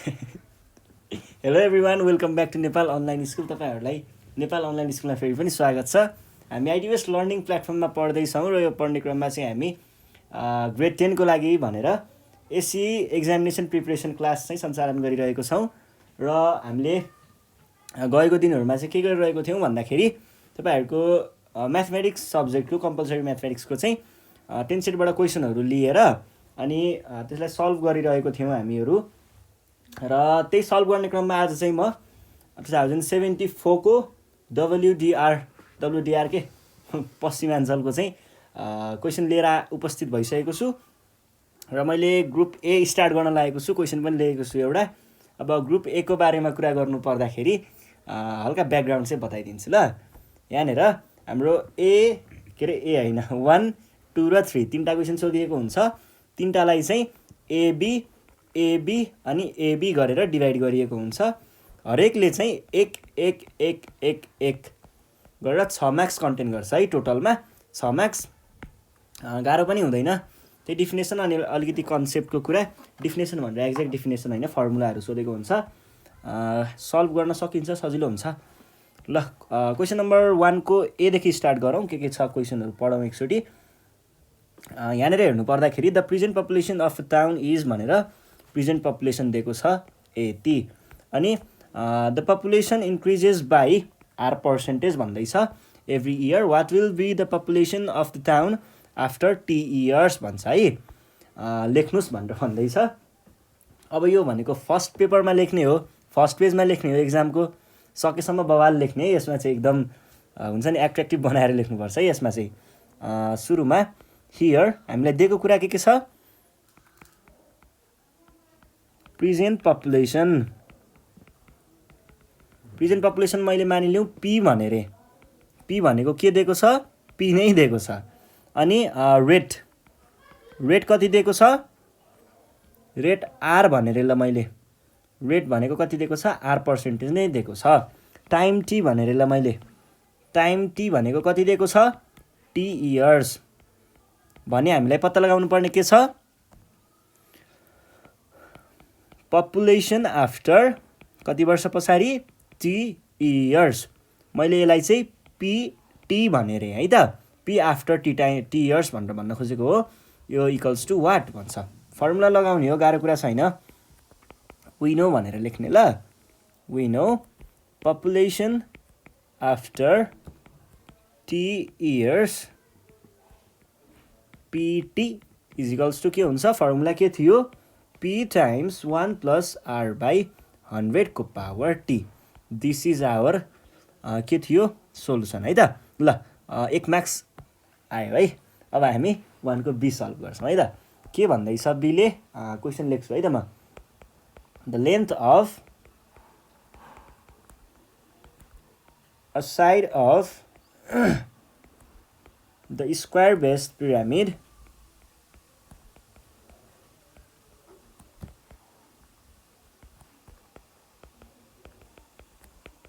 Hello everyone, welcome back to Nepal online school. तपाईँहरूलाई Nepal online स्कुलमा फेरि पनि स्वागत छ। हामी आइडिवेस लर्निङ प्लेटफर्ममा पढ्दैछौँ र यो पढ्ने क्रममा चाहिँ हामी ग्रेड 10 को लागि भनेर एससी एक्जामिनेसन प्रिपरेसन क्लास चाहिँ सञ्चालन गरिरहेको छौँ। र हामीले गएको दिनहरूमा चाहिँ के गरिरहेको थियौँ भन्दाखेरि तपाईँहरूको म्याथमेटिक्स सब्जेक्टको कम्पलसरी म्याथमेटिक्सको चाहिँ 10 सेटबाट क्वेसनहरू लिएर अनि त्यसलाई सल्भ गरिरहेको थियौँ हामीहरू। र त्यही सल्भ गर्ने क्रममा आज चाहिँ म 2074 को WDR के पश्चिमाञ्चलको चाहिँ क्वेसन लिएर उपस्थित भइसकेको छु। र मैले ग्रुप ए स्टार्ट गर्न लागेको छु, क्वेसन पनि लिएको छु एउटा। अब ग्रुप ए को बारेमा कुरा गर्नु पर्दाखेरि हल्का ब्याकग्राउन्ड चाहिँ बताइदिन्छु ल। यहाँनिर हाम्रो ए होइन 1, 2 र 3 तिनवटा क्वेसन सोधिएको हुन्छ। तिनवटालाई चाहिँ एबी अनि एबी गरेर डिभाइड गरिएको हुन्छ। हरेकले चाहिँ एक गरेर 6 मार्क्स कन्टेन्ट गर्छ है। टोटलमा 6 मार्क्स। गाह्रो पनि हुँदैन। त्यही डिफिनेसन अनि अलिकति कन्सेप्टको कुरा, डिफिनेसन भनेर एक्ज्याक्ट डिफिनेसन होइन, फर्मुलाहरू सोधेको हुन्छ। सल्भ गर्न सकिन्छ, सजिलो हुन्छ। ल, क्वेसन नम्बर 1 को एदेखि स्टार्ट गरौँ। के छ क्वेसनहरू पढौँ एकचोटि। यहाँनिर हेर्नु पर्दाखेरि the present population of town is भनेर प्रेजेन्ट पपुलेसन दिएको छ यति। अनि the population increases by R% भन्दैछ every year. What will be the population of the town after T years भन्छ है। लेख्नुहोस् भनेर भन्दैछ। अब यो भनेको फर्स्ट पेपरमा लेख्ने हो, फर्स्ट पेजमा लेख्ने हो, एक्जामको सकेसम्म बवाल लेख्ने है। यसमा चाहिँ एकदम हुन्छ नि एट्र्याक्टिभ बनाएर लेख्नुपर्छ है। यसमा चाहिँ सुरुमा हियर हामीलाई दिएको कुरा के छ? प्रेजेन्ट पपुलेसन मैले मानिलिउँ पी भनेर। पी भनेको के दिएको छ? पी नै दिएको छ। अनि रेट कति दिएको छ? रेट आर भनेर। ल, मैले रेट भनेको कति दिएको छ? R% नै दिएको छ। टाइम टी भनेर। ल, मैले टाइम टी भनेको कति दिएको छ? T years भने हामीलाई पत्ता लगाउनु पर्ने के छ? पपुलेसन आफ्टर कति वर्ष पछाडि? T years। मैले यसलाई चाहिँ PT भनेर है त। P आफ्टर T years भनेर भन्न खोजेको हो। यो इक्वल्स टु वाट भन्छ। फर्मुला लगाउने हो, गाह्रो कुरा छैन। वी नो भनेर लेख्ने। ल, we know population after T years PT is equals to के हुन्छ? फर्मुला के थियो? P टाइम्स 1 + R/100 को power T। This is our के थियो? सोलुसन है त। ल, 1 मार्क्स आयो है। अब हामी 1 को बी सल्भ गर्छौँ है त। के भन्दैछ बीले? क्वेसन लेख्छु है त म। The length of a side of the square based pyramid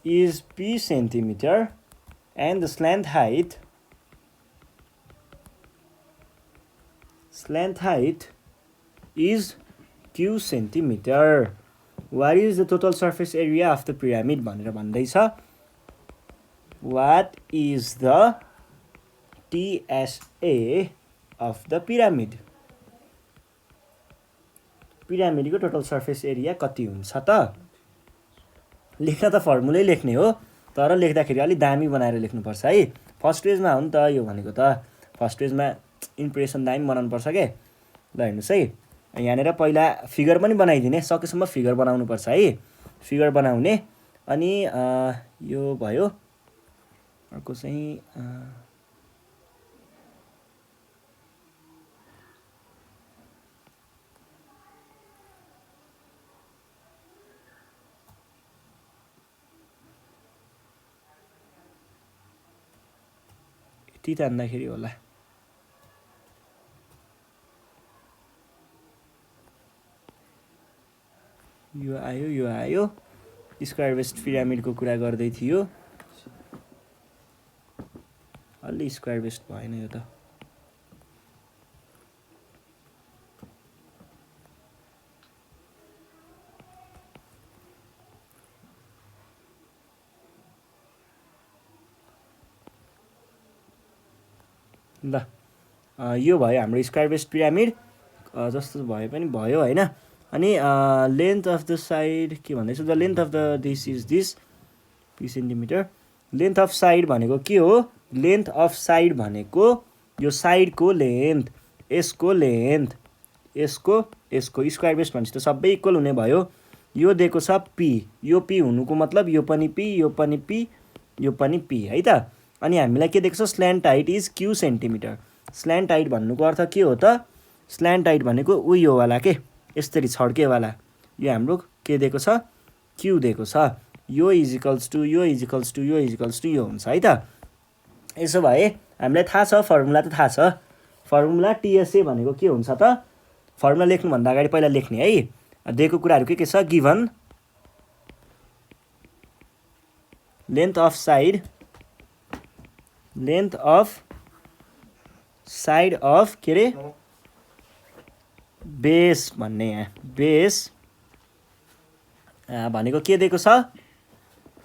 is P centimeter and the slant height is Q centimeter. What is the total surface area of the pyramid भनेर भन्दैछ। What is the TSA of the pyramid? पिरामिडको total surface area कति हुन्छ त? लेख्न त फर्मुलै लेख्ने हो, तर लेख्दाखेरि अलिक दामी बनाएर लेख्नुपर्छ है। फर्स्ट पेजमा हो नि त यो भनेको त। फर्स्ट पेजमा इम्प्रेसन दामी बनाउनु पर्छ के। ल, हेर्नुहोस् है। यहाँनिर पहिला फिगर पनि बनाइदिने, सकेसम्म फिगर बनाउनुपर्छ है। फिगर बनाउने। अनि यो भयो। अर्को चाहिँ यति तान्दाखेरि होला। यो आयो। स्क्वायर बेस्ड पिरामिडको कुरा गर्दै थियो। अलि स्क्वायर बेस्ड भएन यो त। ल यो भयो हाम्रो स्क्वायर बेस्ड पिरामिड जस्तो भए पनि भयो होइन। अनि लेन्थ अफ द साइड के भन्दैछ, the length of the this is this P centimetre. Length of side भनेको के हो, लेन्थ अफ साइड भनेको यो साइडको लेन्थ, यसको लेन्थ, यसको स्क्वायर बेस भनेपछि त सबै इक्वल हुने भयो। यो दिएको छ पी, यो पी हुनुको मतलब यो पनि पी, यो पनि पी, यो पनि पी है त। अनि हामीलाई के दिएको छ, slant height is Q centimetre. Slant height भन्नुको अर्थ के हो त, स्ल्यान्ट हाइट भनेको उयोवाला के यसरी छड्केवाला, यो हाम्रो के दिएको छ, क्यु दिएको छ। यो इजिकल्स टु यो इजिकल्स टु यो इजिकल्स टु यो हुन्छ है त। यसो भए हामीलाई थाहा छ, फर्मुला त थाहा छ, फर्मुला टिएसए भनेको के हुन्छ त, फर्मुला लेख्नुभन्दा अगाडि पहिला लेख्ने है। दिएको कुराहरू के छ, given length of side, length of side of के अरे बेस भन्ने, यहाँ बेस भनेको के दिएको छ,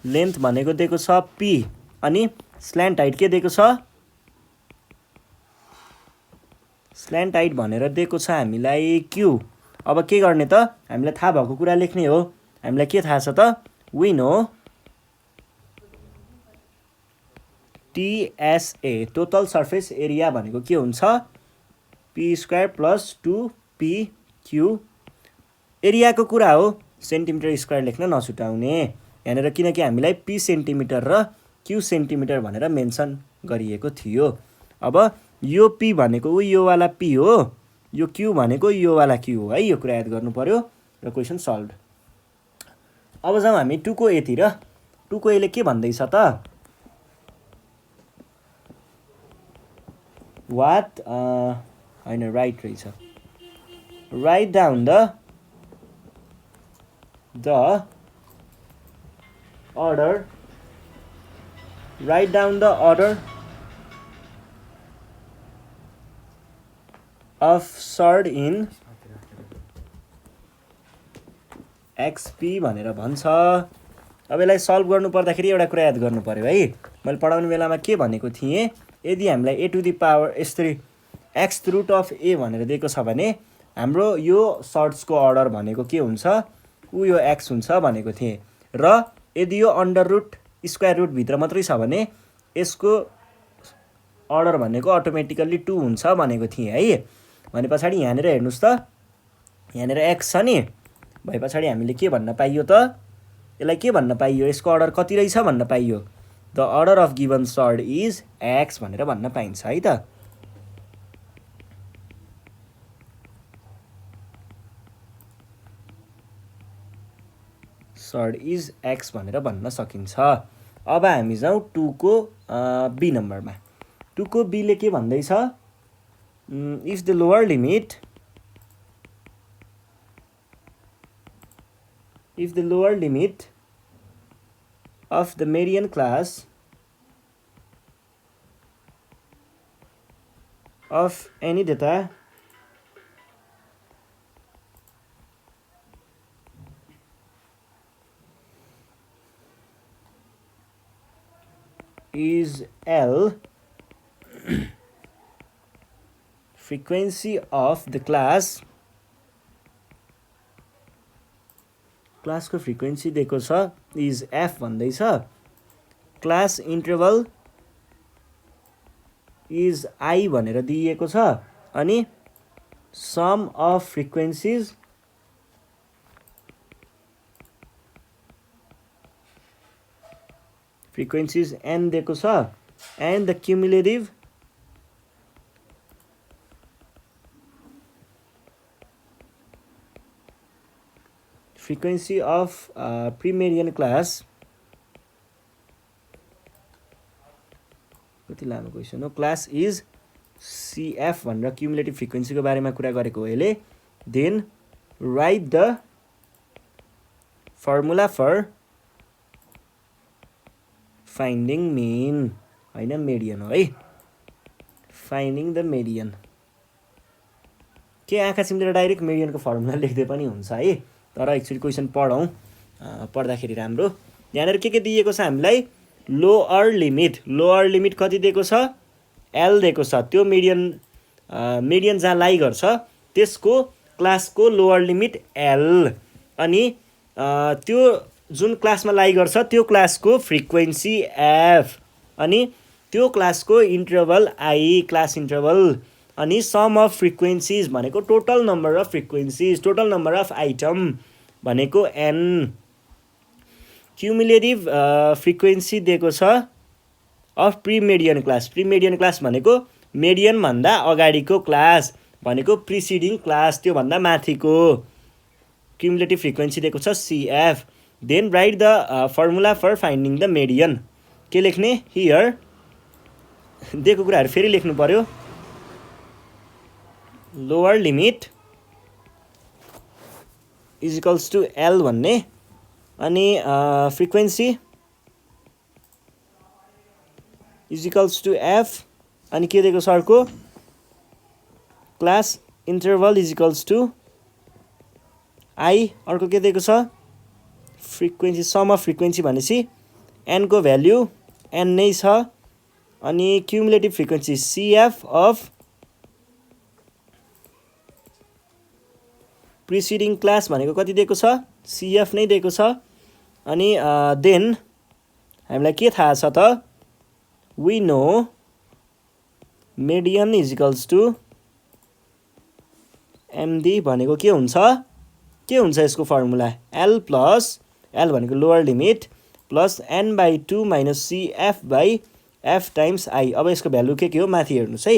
लेन्थ भनेको दिएको छ पी, अनि स्ल्यान्ट हाइट के दिएको छ, स्ल्यान्ट हाइट भनेर दिएको छ हामीलाई क्यु। अब के गर्ने त, हामीलाई थाहा भएको कुरा लेख्ने हो। हामीलाई के थाहा छ त, we know TSA total surface area भनेको के हुन्छ, पी स्क्वायर प्लस 2पी क्यु। एरियाको कुरा हो, सेन्टिमिटर स्क्वायर लेख्न नछुटाउने यहाँनिर, किनकि हामीलाई पी सेन्टिमिटर र क्यु सेन्टिमिटर भनेर मेन्सन गरिएको थियो। अब यो पी भनेको योवाला पी हो, यो क्यु भनेको योवाला क्यु हो है, यो कुरा याद गर्नु पर्यो र क्वेसन सल्भ। अब जाउँ हामी 2को एतिर। 2को एले के भन्दैछ त, वाट होइन राइट रहेछ, write down the order, write down the order of sort in XP भनेर भन्छ। अब यसलाई सल्भ गर्नु पर्दाखेरि एउटा कुरा याद गर्नु पर्यो है, मैले पढाउने बेलामा के भनेको थिएँ, यदि हामीलाई ए टु दी पावर यसरी एक्स रुट अफ ए भनेर दिएको छ भने हाम्रो यो सर्ट्सको अर्डर भनेको के हुन्छ, यो एक्स हुन्छ भनेको थिएँ। र यदि यो अन्डर रुट स्क्वायर रुट भित्र मात्रै छ भने यसको अर्डर भनेको अटोमेटिकल्ली 2 हुन्छ भनेको थिएँ है। भने पछाडि यहाँनिर हेर्नुहोस् त, यहाँनिर एक्स छ नि, भए पछाडि हामीले के भन्न पाइयो त, यसलाई के भन्न पाइयो, यसको अर्डर कति रहेछ भन्न पाइयो, the order of given surd is x भनेर भन्न पाइन्छ है त। सर्ट इज एक्स भनेर भन्न सकिन्छ। अब हामी जाउँ 2को बी नम्बरमा। 2को बीले के भन्दैछ, if the lower limit, if the lower limit of the median class of any data is L, frequency of the class को फ्रिक्वेन्सी दिएको छ इज एफ भन्दैछ, क्लास इन्टरभल इज आई भनेर दिएको छ, अनि सम अफ फ्रिक्वेन्सिज एन दिएको छ, and the cumulative frequency of pre-median class, कति लामो क्वेसन हो, क्लास इज CF भनेर क्युमुलेटिभ फ्रिक्वेन्सीको बारेमा कुरा गरेको हो यसले। Then write the formula for finding mean, होइन मेडियन हो है, फाइन्डिङ द मेडियन। के आँखा चिम्लेर डाइरेक्ट मेडियनको फर्मुला लेख्दै पनि हुन्छ है, तर एक्चुअली क्वेसन पढौँ, पढ्दाखेरि राम्रो। यहाँनिर के दिएको छ हामीलाई, लोअर लिमिट कति दिएको छ, एल दिएको छ, त्यो मिडियन जहाँ लाई गर्छ त्यसको क्लासको लोवर लिमिट एल, अनि त्यो जुन क्लासमा लाई गर्छ त्यो क्लासको फ्रिक्वेन्सी एफ, अनि त्यो क्लासको इन्टरभल आई, क्लास इन्टरभल, अनि सम अफ फ्रिक्वेन्सिज भनेको total number of फ्रिक्वेन्सिज, total number of item भनेको एन, क्युमुलेटिभ फ्रिक्वेन्सी दिएको छ अफ प्रिमेडियन क्लास, प्रिमेडियन क्लास भनेको मेडियनभन्दा अगाडिको क्लास भनेको प्रिसिडिङ क्लास, त्योभन्दा माथिको, क्युमुलेटिभ फ्रिक्वेन्सी दिएको छ CF. Then write the formula for finding the median, के लेख्ने हियर, दिएको कुराहरू फेरि लेख्नु पर्यो, lower limit is equals to L भन्ने, अनि frequency is equals to F, अनि के दिएको छ अर्को, class interval is equals to I, अर्को के दिएको छ फ्रिक्वेन्सी, सम अफ फ्रिक्वेन्सी भनेपछि एनको भ्याल्यु एन नै छ, अनि cumulative frequency CF of preceding class भनेको कति दिएको छ, सिएफ नै दिएको छ, अनि देन हामीलाई के थाहा छ त, we know median is equals to MD भनेको के हुन्छ यसको फर्मुला, एल प्लस, एल भनेको lower limit plus N by 2 minus CF by F times I. अब यसको भ्यालु के हो माथि हेर्नुहोस् है,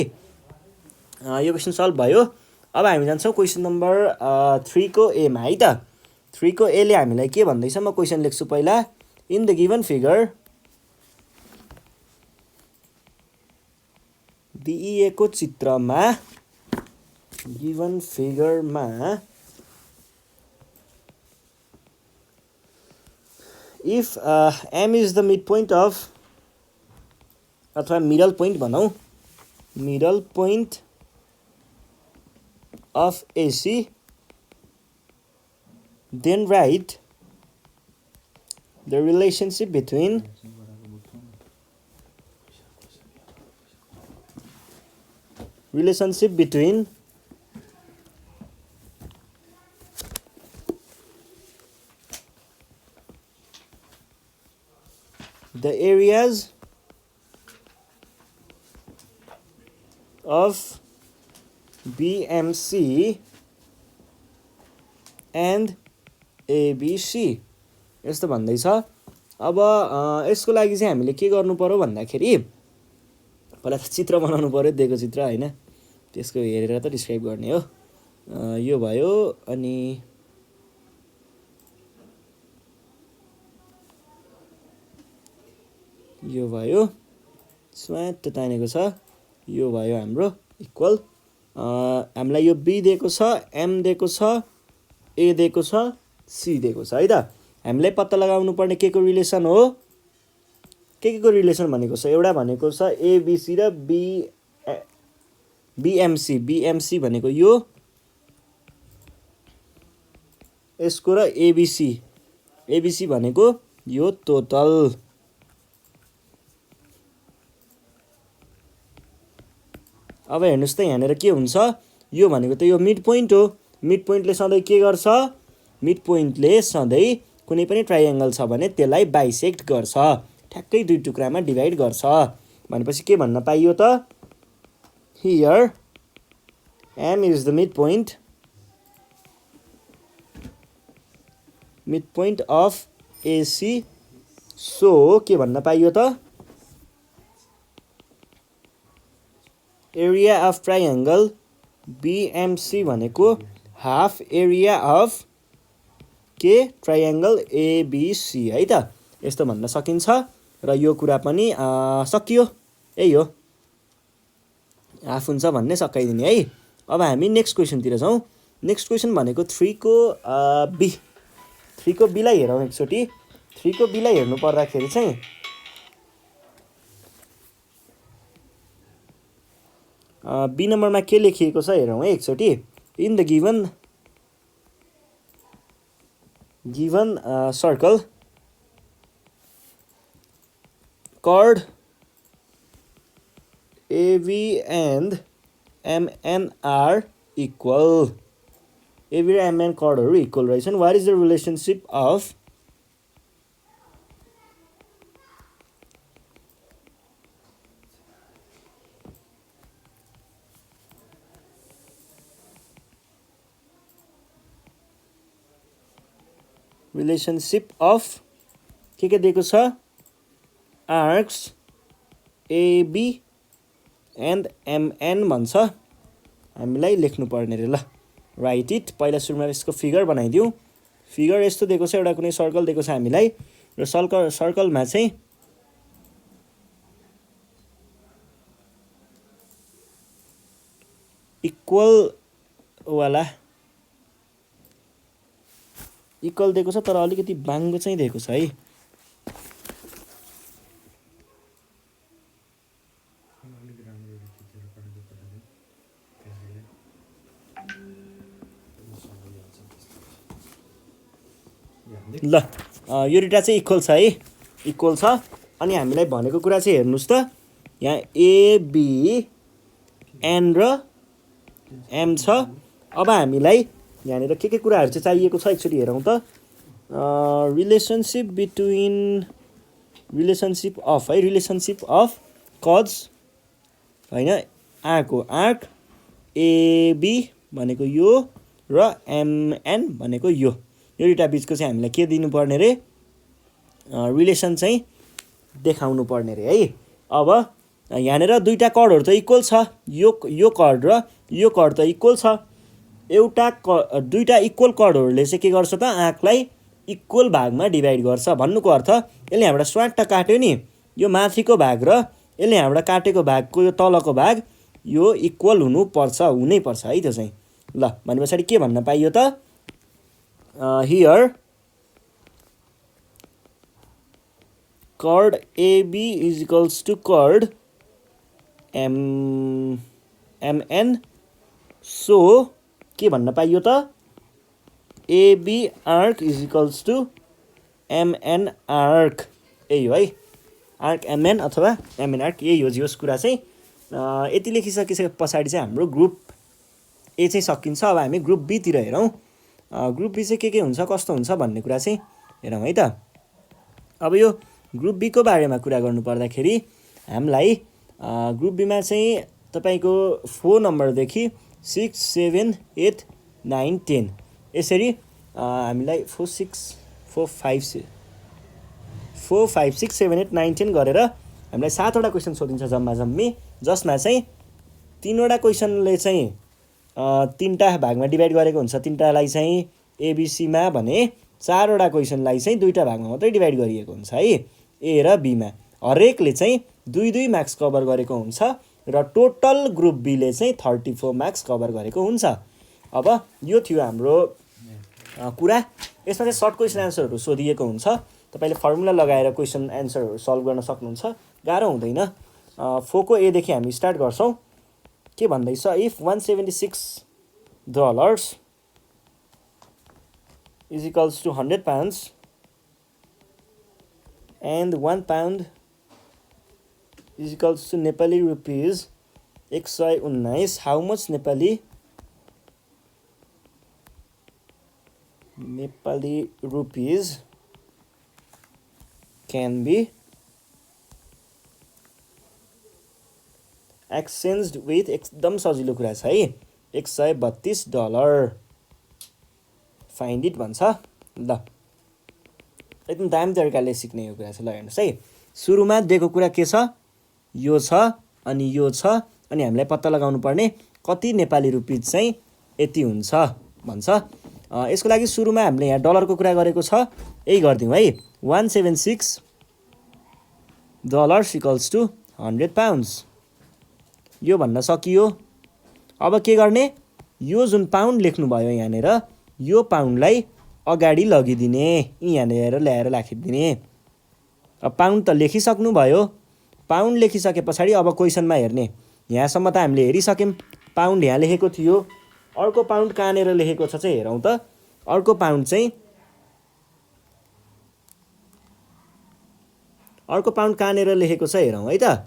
यो क्वेसन सल्भ भयो। अब हामी जान्छौँ क्वेसन नम्बर 3 को एमा है त। 3 को एले हामीलाई के भन्दैछ, म क्वेसन लेख्छु पहिला। इन द गिभन फिगर, दिइएको चित्रमा, गिभन फिगरमा if M is the mid point of, अथवा मिडल पोइन्ट भनौँ, middle point of AC, then write the relationship between the areas of BMC and ABC, यस्तो भन्दैछ। अब यसको लागि चाहिँ हामीले के गर्नु पर्यो भन्दाखेरि पहिला त चित्र बनाउनु पर्यो, दिएको चित्र होइन, त्यसको हेरेर त डिस्क्राइब गर्ने हो। यो भयो, अनि यो भयो, स्वाट तानेको छ, यो भयो हाम्रो इक्वल, हामीलाई यो बी दिएको छ, एम दिएको छ, ए दिएको छ, सी दिएको छ है त। हामीलाई पत्ता लगाउनु पर्ने के को रिलेसन हो, के को रिलेसन भनेको छ, एउटा भनेको छ एबिसी र बिएमसी, बिएमसी भनेको यो, यसको र एबिसी, एबिसी भनेको यो टोटल। अब हेर्नुहोस् त यहाँनिर के हुन्छ, यो भनेको त यो मिड पोइन्ट हो। मिड पोइन्टले सधैँ के गर्छ, मिड पोइन्टले सधैँ कुनै पनि ट्राइएङ्गल छ भने त्यसलाई बाइसेक्ट गर्छ, ठ्याक्कै दुई टुक्रामा डिभाइड गर्छ। भनेपछि के भन्न पाइयो त, here M is the mid point of AC, so के भन्न पाइयो त, एरिया अफ ट्राइएङ्गल बिएमसी भनेको हाफ एरिया अफ के ट्राइएङ्गल एबिसी है त, यस्तो भन्न सकिन्छ। र यो कुरा पनि सकियो, यही हो, हाफ हुन्छ भन्ने सकाइदिने है। अब हामी नेक्स्ट क्वेसनतिर जाउँ। नेक्स्ट क्वेसन भनेको 3 को बी, 3 को बीलाई हेरौँ एकचोटि। 3 को बीलाई हेर्नु पर्दाखेरि चाहिँ बी नम्बरमा के लेखिएको छ हेरौँ है एकचोटि। In the given circle chord AB and MN are equal. AB र MN कर्डहरू इक्वल रहेछन्. What is the relationship of के दिएको छ आर्क्स AB एन्ड MN भन्छ. हामीलाई लेख्नु पर्ने रे. ल राइट इट. पहिला सुरुमा यसको फिगर बनाइदिउँ. फिगर यस्तो दिएको छ. एउटा कुनै सर्कल दिएको छ हामीलाई र सर्कलमा चाहिँ इक्वल दिएको छ तर अलिकति बाङ्गो चाहिँ दिएको छ है. ल यो दुईटा चाहिँ इक्वल छ है. इक्वल छ. अनि हामीलाई भनेको कुरा चाहिँ हेर्नुहोस् त. यहाँ AB N र M छ. अब हामीलाई यहाँनिर के कुराहरू चाहिँ चाहिएको छ एकचोटि हेरौँ त. रिलेसनसिप अफ कज होइन आर्क हो. आर्क AB भनेको यो र MN भनेको यो दुईटा बिचको चाहिँ हामीलाई के दिनुपर्ने रे रिलेसन चाहिँ देखाउनु पर्ने रे है. अब यहाँनिर दुईटा कर्डहरू त इक्वल छ. यो कर्ड र यो कर्ड त इक्वल छ. दुईटा इक्वल कर्डहरूले चाहिँ के गर्छ त आँकलाई इक्वल भागमा डिभाइड गर्छ. भन्नुको अर्थ यसले यहाँबाट स्वाट काट्यो नि यो माथिको भाग र यसले यहाँबाट काटेको भागको यो तलको भाग यो इक्वल हुनैपर्छ है. त्यो चाहिँ ल भने पछाडि के भन्न पाइयो त here chord AB is equals to chord MN. So के भन्न पाइयो त AB arc is equals to MN arc. यही हो है. आर्क MN अथवा MN आर्क यही हो. jos कुरा चाहिँ यति लेखिसके पछाडि चाहिँ हाम्रो ग्रुप ए चाहिँ सकिन्छ. अब हामी ग्रुप बीतिर हेरौँ. ग्रुप बी चाहिँ के हुन्छ कस्तो हुन्छ भन्ने कुरा चाहिँ हेरौँ है त. अब यो ग्रुप बीको बारेमा कुरा गर्नु पर्दाखेरि हामीलाई ग्रुप बीमा चाहिँ तपाईँको 4 नम्बरदेखि 6, 7, 8, 9, 10 यसरी हामीलाई 4, 5, 6, 7, 8, 9, 10 गरेर हामीलाई 7वटा क्वेसन सोधिन्छ जम्मी. जसमा चाहिँ 3वटा क्वेसनले चाहिँ 3टा भागमा डिभाइड गरेको हुन्छ. 3टालाई चाहिँ एबिसीमा भने 4वटा क्वेसनलाई चाहिँ 2टा भागमा मात्रै डिभाइड गरिएको हुन्छ है. ए र बीमा हरेकले चाहिँ 2 मार्क्स कभर गरेको हुन्छ र टोटल ग्रुप बीले चाहिँ 34 मार्क्स कभर गरेको हुन्छ. अब यो थियो हाम्रो कुरा. यसमा चाहिँ सर्ट क्वेसन एन्सरहरू सोधिएको हुन्छ. तपाईँले फर्मुला लगाएर क्वेसन एन्सरहरू सल्भ गर्न सक्नुहुन्छ. गाह्रो हुँदैन. 4 को एदेखि हामी स्टार्ट गर्छौँ. के भन्दैछ if $176 is equals to 100 pounds and 1 pound is equals to Nepali rupees 119, how much Nepali rupees can be exchanged with एकदम सजिलो कुरा छ है. $132 फाइन्ड इट भन्छ. ल एकदम दामी तरिकाले सिक्ने यो कुरा छ. ल हेर्नुहोस् है. सुरुमा दिएको कुरा के छ यो छ अनि यो छ अनि हामीलाई पत्ता लगाउनु पर्ने कति नेपाली रुपिज चाहिँ यति हुन्छ भन्छ. यसको लागि सुरुमा हामीले यहाँ डलरको कुरा गरेको छ. यही गरिदिउँ है. $176 इक्वल्स टु 100 pounds यो भन्न सकियो. अब के गर्ने यो जुन पाउन्ड लेख्नुभयो यहाँनिर यो पाउन्डलाई अगाडि लगिदिने. यहाँनिर ल्याएर राखिदिने. अब पाउन्ड त लेखिसक्नु भयो. पाउन्ड लेखिसके पछाडि अब क्वेसनमा हेर्ने. यहाँसम्म त हामीले हेरिसक्यौँ. पाउन्ड यहाँ लेखेको थियो. अर्को पाउन्ड कहाँनिर लेखेको छ चाहिँ हेरौँ त. अर्को पाउन्ड कहाँनिर लेखेको छ हेरौँ है त.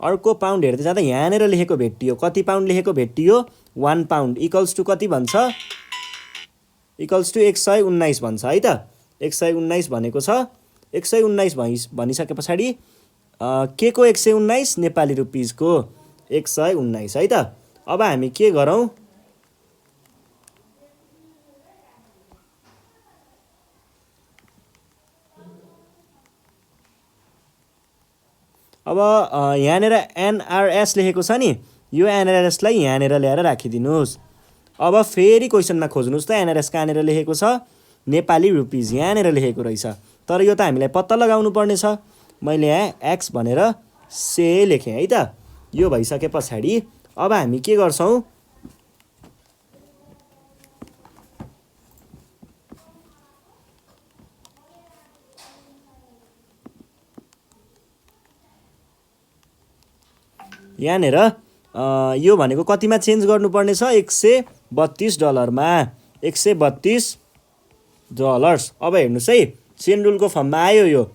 अर्को पाउन्ड हेर्दै जाँदा यहाँनिर लेखेको भेटियो, कति पाउन्ड लेखेको भेटियो 1 पाउन्ड इक्वल्स टु कति भन्छ, इक्वल्स टु 119 भन्छ है त। 119 भनेको छ, 119 भनिसके पछाडि के को 119 नेपाली रुपिजको 119 है त। अब हामी के गरौँ, अब यहाँनिर एनआरएस लेखेको छ नि, यो एनआरएसलाई यहाँनिर ल्याएर राखिदिनुहोस्। अब फेरि क्वेसनमा खोज्नुहोस् त एनआरएस कहाँनिर लेखेको छ, नेपाली रुपिज यहाँनिर लेखेको रहेछ, तर यो त हामीलाई पत्ता लगाउनु पर्ने छ। मैले यहाँ एक्स भनेर से लेखेँ है त। यो भइसके पछाडि अब हामी के गर्छौँ, यहाँनिर यो भनेको कतिमा चेन्ज गर्नुपर्ने छ, $132 $132। अब हेर्नुहोस् है, चेन रुलको फर्ममा आयो यो,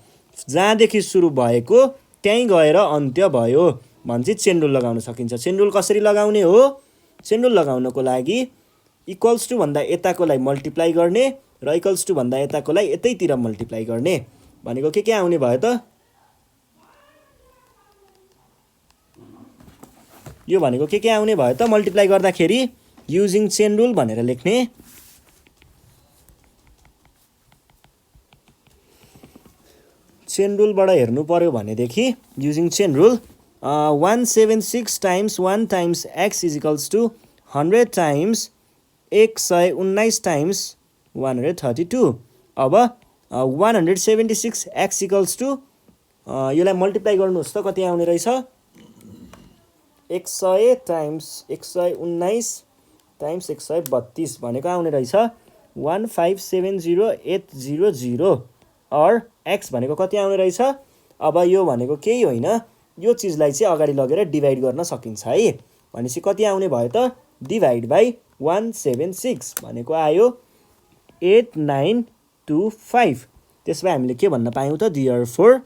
जहाँदेखि सुरु भएको त्यहीँ गएर अन्त्य भयो भने चाहिँ चेन रुल लगाउन सकिन्छ। चेन रुल कसरी लगाउने हो, चेन रुल लगाउनको लागि इक्वल्स टु भन्दा यताकोलाई मल्टिप्लाई गर्ने र इक्वल्स टु भन्दा यताकोलाई यतैतिर मल्टिप्लाई गर्ने भनेको के आउने भयो त, यो भनेको के आउने भयो त, मल्टिप्लाई गर्दाखेरि युजिङ चेन रुल भनेर लेख्ने। चेन रुलबाट हेर्नु पर्यो भनेदेखि using chain rule 176 times 1 times x is equals to 100 times 119 times 132। अब 176 एक्स इक्वल्स टु यसलाई मल्टिप्लाई गर्नुहोस् त कति आउने रहेछ, 100 टाइम्स 119 टाइम्स 132 भनेको आउने रहेछ 1570800 और एक्स भनेको कति आउने रहेछ। अब यो भनेको केही होइन, यो चिजलाई चाहिँ अगाडि लगेर डिभाइड गर्न सकिन्छ है। भनेपछि कति आउने भयो त, डिभाइड बाई 176 भनेको आयो 8925। त्यसमा हामीले के भन्न पायौँ त, therefore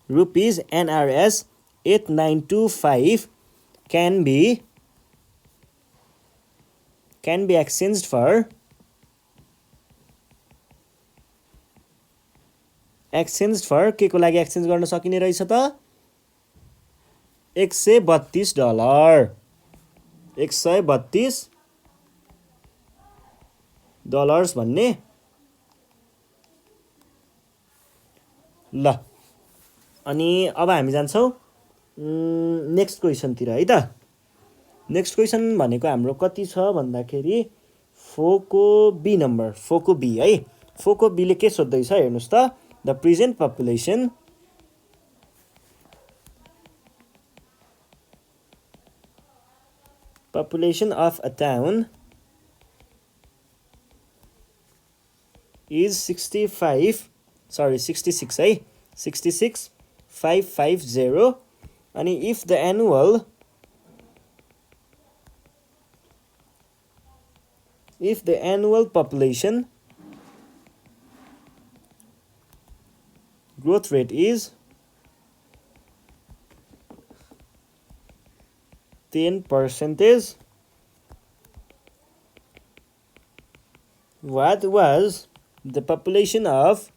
rupees NRS 8925 can be exchanged for के को लागि एक्सचेन्ज गर्न सकिने रहेछ त, $132 $132 भन्ने। ल अनि अब हामी जान्छौँ नेक्स्ट क्वेसनतिर है त। नेक्स्ट क्वेसन भनेको हाम्रो कति छ भन्दाखेरि फोको बी नम्बर, फोको बी है। फोको बीले के सोध्दैछ हेर्नुहोस् त, the present population of a town is 66 है, 66550। अनि if the annual population growth rate is 10%, what was the population of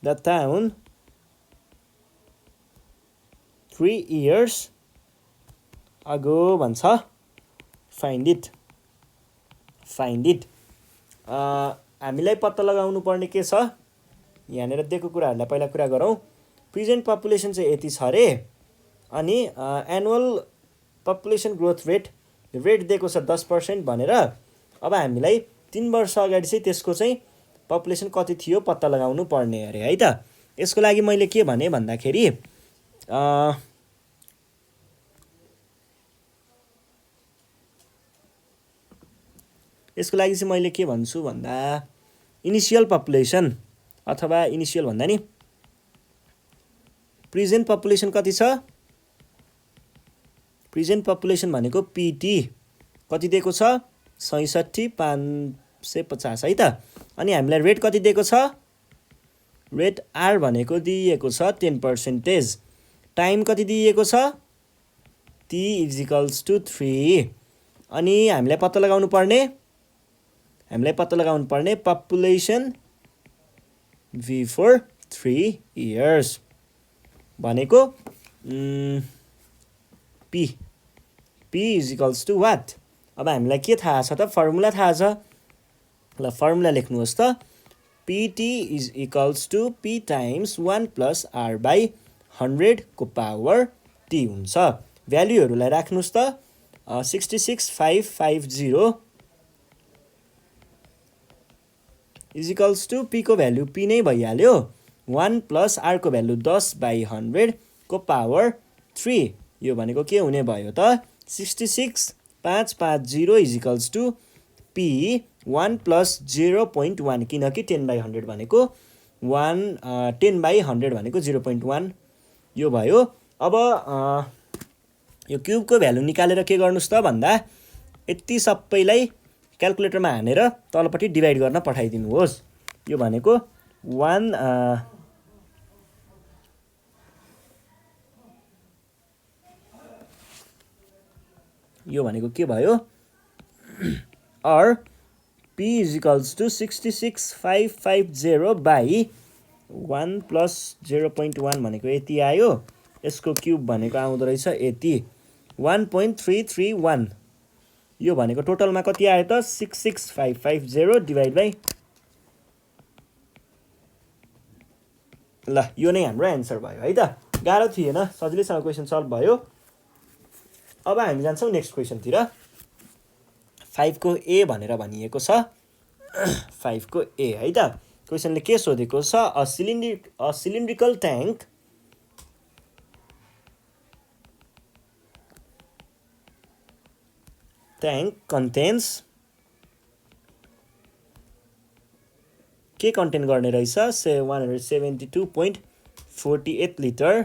the town 3 years ago भन्छ। Find it. हामीलाई पत्ता लगाउनु पर्ने के छ, यहाँनिर दिएको कुराहरूलाई पहिला कुरा गरौँ। प्रेजेन्ट पपुलेसन चाहिँ यति छ अरे, अनि एनुअल पपुलेसन ग्रोथ रेट दिएको छ 10% भनेर। अब हामीलाई 3 वर्ष अगाडि चाहिँ त्यसको चाहिँ पपुलेसन कति थियो पत्ता लगाउनु पर्ने अरे है त। यसको लागि मैले के भने भन्दाखेरि यसको लागि चाहिँ मैले के भन्छु भन्दा इनिसियल पपुलेसन अथवा इनिसियल भन्दा नि प्रेजेन्ट पपुलेसन कति छ, प्रेजेन्ट पपुलेसन भनेको पिटी कति दिएको छ 66550 है त। अनि हामीलाई रेट कति दिएको छ रेट आर भनेको दिएको छ 10%, टाइम कति दिएको छ t इक्वल्स टु 3। अनि हामीलाई पत्ता लगाउनु पर्ने पपुलेसन v for 3 years भनेको p is equals to what. अब हामीलाई के थाहा छ त, फर्मुला थाहा छ। ल फर्मुला लेख्नुहोस् त, pt is equals to p times 1 plus r by 100 को पावर t हुन्छ। भ्यालुहरूलाई राख्नुहोस् त, 66550 इज इक्वल्स टु p को भ्यालु p नै भइहाल्यो, 1 प्लस r को भ्यालु 10 बाई 100 को पावर 3। यो भनेको के हुने भयो त, 66550 is equals to p 1 plus 0.1, किनकि 10 बाई 100 भनेको 10 बाई 100 भनेको 0.1 यो भयो। अब यो क्युबको भ्यालु निकालेर के गर्नुहोस् त भन्दा, यति सबैलाई क्यालकुलेटरमा हानेर तलपट्टि डिभाइड गर्न पठाइदिनुहोस्। यो भनेको 1 यो भनेको के भयो, or p is equals to 66550 by 1 plus 0.1 भनेको यति आयो, यसको क्युब भनेको आउँदो रहेछ यति 1.331। यो भनेको टोटलमा कति आयो त, 66550 डिभाइड बाई, ल यो नै हाम्रो एन्सर भयो है त। गाह्रो थिएन, सजिलैसँग क्वेसन सल्भ भयो। अब हामी जान्छौँ नेक्स्ट क्वेसनतिर। 5 को ए भनेर भनिएको छ, 5 को ए है त। क्वेसनले के सोधेको छ, अ सिलिन्ड्रिकल ट्याङ्क कन्टेन्स, के कन्टेन गर्ने रहेछ, 172.48 लिटर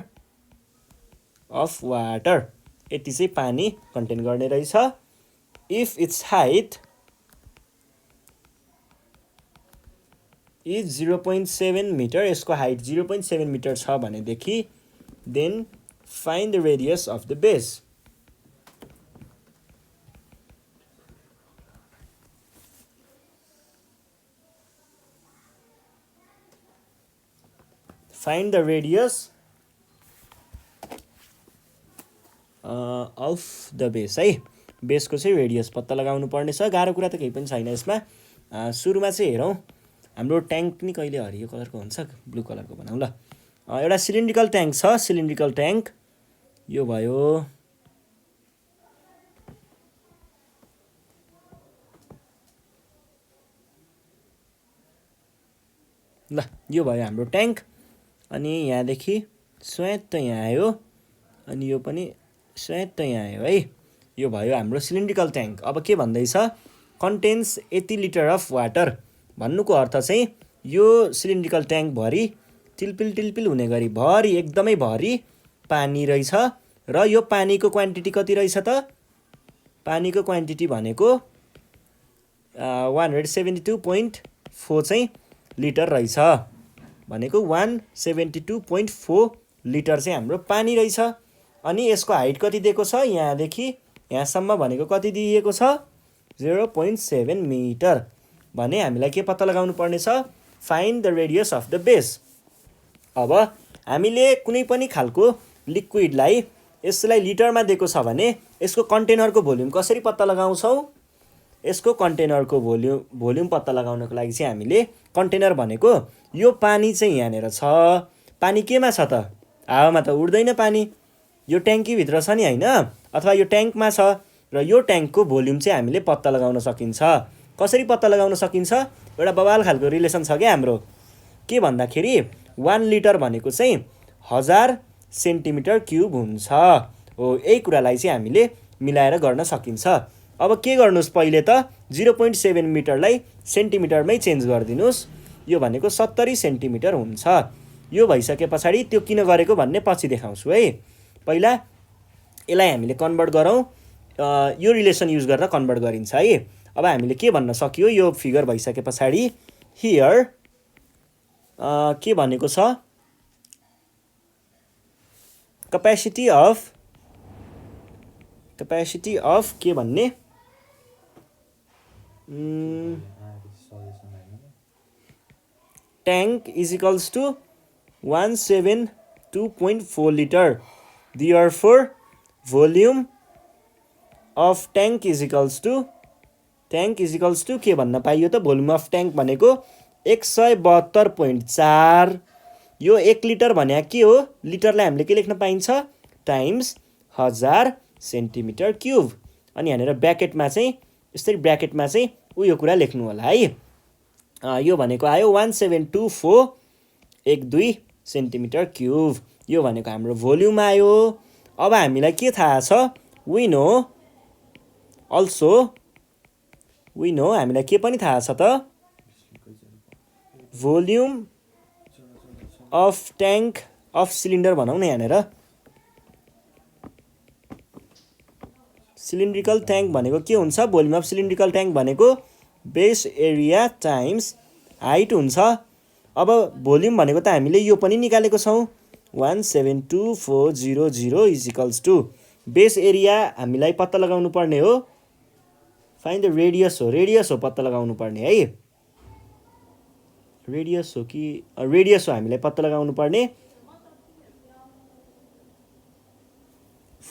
अफ वाटर, यति चाहिँ पानी कन्टेन गर्ने रहेछ। If it's height is 0.7 metre, यसको हाइट 0.7 मिटर छ भनेदेखि then find the radius of the base. Find the radius of the base है, बेसको चाहिँ रेडियस पत्ता लगाउनु पर्ने छ। गाह्रो कुरा त केही पनि छैन यसमा। सुरुमा चाहिँ हेरौँ, हाम्रो ट्याङ्क पनि कहिले हरियो कलरको हुन्छ, ब्लू कलरको बनाऊँ ल। एउटा सिलिन्ड्रिकल ट्याङ्क छ, सिलिन्ड्रिकल ट्याङ्क यो भयो। ल यो भयो हाम्रो ट्याङ्क, अनि यहाँदेखि स्वाट यहाँ आयो, अनि यो पनि स्वाट यहाँ आयो है। यो भयो हाम्रो सिलिन्ड्रिकल ट्याङ्क। अब के भन्दैछ, कन्टेन्स 80 लिटर अफ वाटर, भन्नुको अर्थ चाहिँ यो सिलिन्ड्रिकल ट्याङ्क भरि टिल्पिल हुने गरी भरि एकदमै भरि पानी रहेछ। र यो पानीको क्वान्टिटी कति रहेछ त, पानीको क्वान्टिटी भनेको 172.4 चाहिँ लिटर रहेछ, भनेको 172.4 लिटर चाहिँ हाम्रो पानी रहेछ। अनि यसको हाइट कति दिएको छ, यहाँदेखि यहाँसम्म भनेको कति दिएको छ, 0.7 मिटर। भने हामीलाई के पत्ता लगाउनु पर्ने छ, find the radius of the base. अब हामीले कुनै पनि खालको लिक्विडलाई यसलाई लिटरमा दिएको छ भने यसको कन्टेनरको भोल्युम कसरी पत्ता लगाउँछौँ, यसको कन्टेनरको भोल्युम पत्ता लगाउनको लागि चाहिँ हामीले कन्टेनर भनेको यो पानी चाहिँ यहाँनिर छ, पानी केमा छ त, हावामा त उड्दैन पानी, यो ट्याङ्कीभित्र छ नि होइन, अथवा यो ट्याङ्कमा छ। र यो ट्याङ्कको भोल्युम चाहिँ हामीले पत्ता लगाउन सकिन्छ। कसरी पत्ता लगाउन सकिन्छ, एउटा बवाल खालको रिलेसन छ क्या हाम्रो, के भन्दाखेरि 1 लिटर भनेको चाहिँ 1000 सेन्टिमिटर क्युब हुन्छ हो। यही कुरालाई चाहिँ हामीले मिलाएर गर्न सकिन्छ। अब के गर्नुहोस्, पहिले त 0.7 मिटरलाई सेन्टिमिटरमै चेन्ज गरिदिनुहोस्, यो भनेको 70 सेन्टिमिटर हुन्छ। यो भइसके पछाडि त्यो किन गरेको भन्ने पछि देखाउँछु है। पहिला यसलाई हामीले कन्भर्ट गरौँ, यो रिलेसन युज गरेर कन्भर्ट गरिन्छ है। अब हामीले के भन्न सक्यो, यो फिगर भइसके पछाडि हियर के भनेको छ क्यापेसिटी अफ के भन्ने tank is equals to 172.4 litre therefore volume of tank is equals to के भन्न पाइयो त भोल्युम अफ ट्याङ्क भनेको 172.4 यो 1 लिटर भने के हो लिटरलाई हामीले के लेख्न पाइन्छ टाइम्स 1000 सेन्टिमिटर क्युब अनि यहाँनिर ब्र्याकेटमा चाहिँ यसरी ब्र्याकेटमा चाहिँ यो कुरा लेख्नु होला है यो भनेको आयो 172.412 सेन्टिमिटर क्युब यो भनेको हाम्रो भोल्युम आयो अब हामीलाई के थाहा छ वी नो हामीलाई के पनि थाहा छ त volume of tank of cylinder भनौँ न यहाँनिर सिलिन्ड्रिकल ट्याङ्क भनेको के हुन्छ भोल्युम अफ सिलिन्ड्रिकल ट्याङ्क भनेको बेस एरिया टाइम्स हाइट हुन्छ अब भोल्युम भनेको त हामीले यो पनि निकालेको छौँ 172.400 is equals to base area हामीलाई पत्ता लगाउनु पर्ने हो फाइन्ड द रेडियस हो पत्ता लगाउनु पर्ने है रेडियस हो हामीलाई पत्ता लगाउनु पर्ने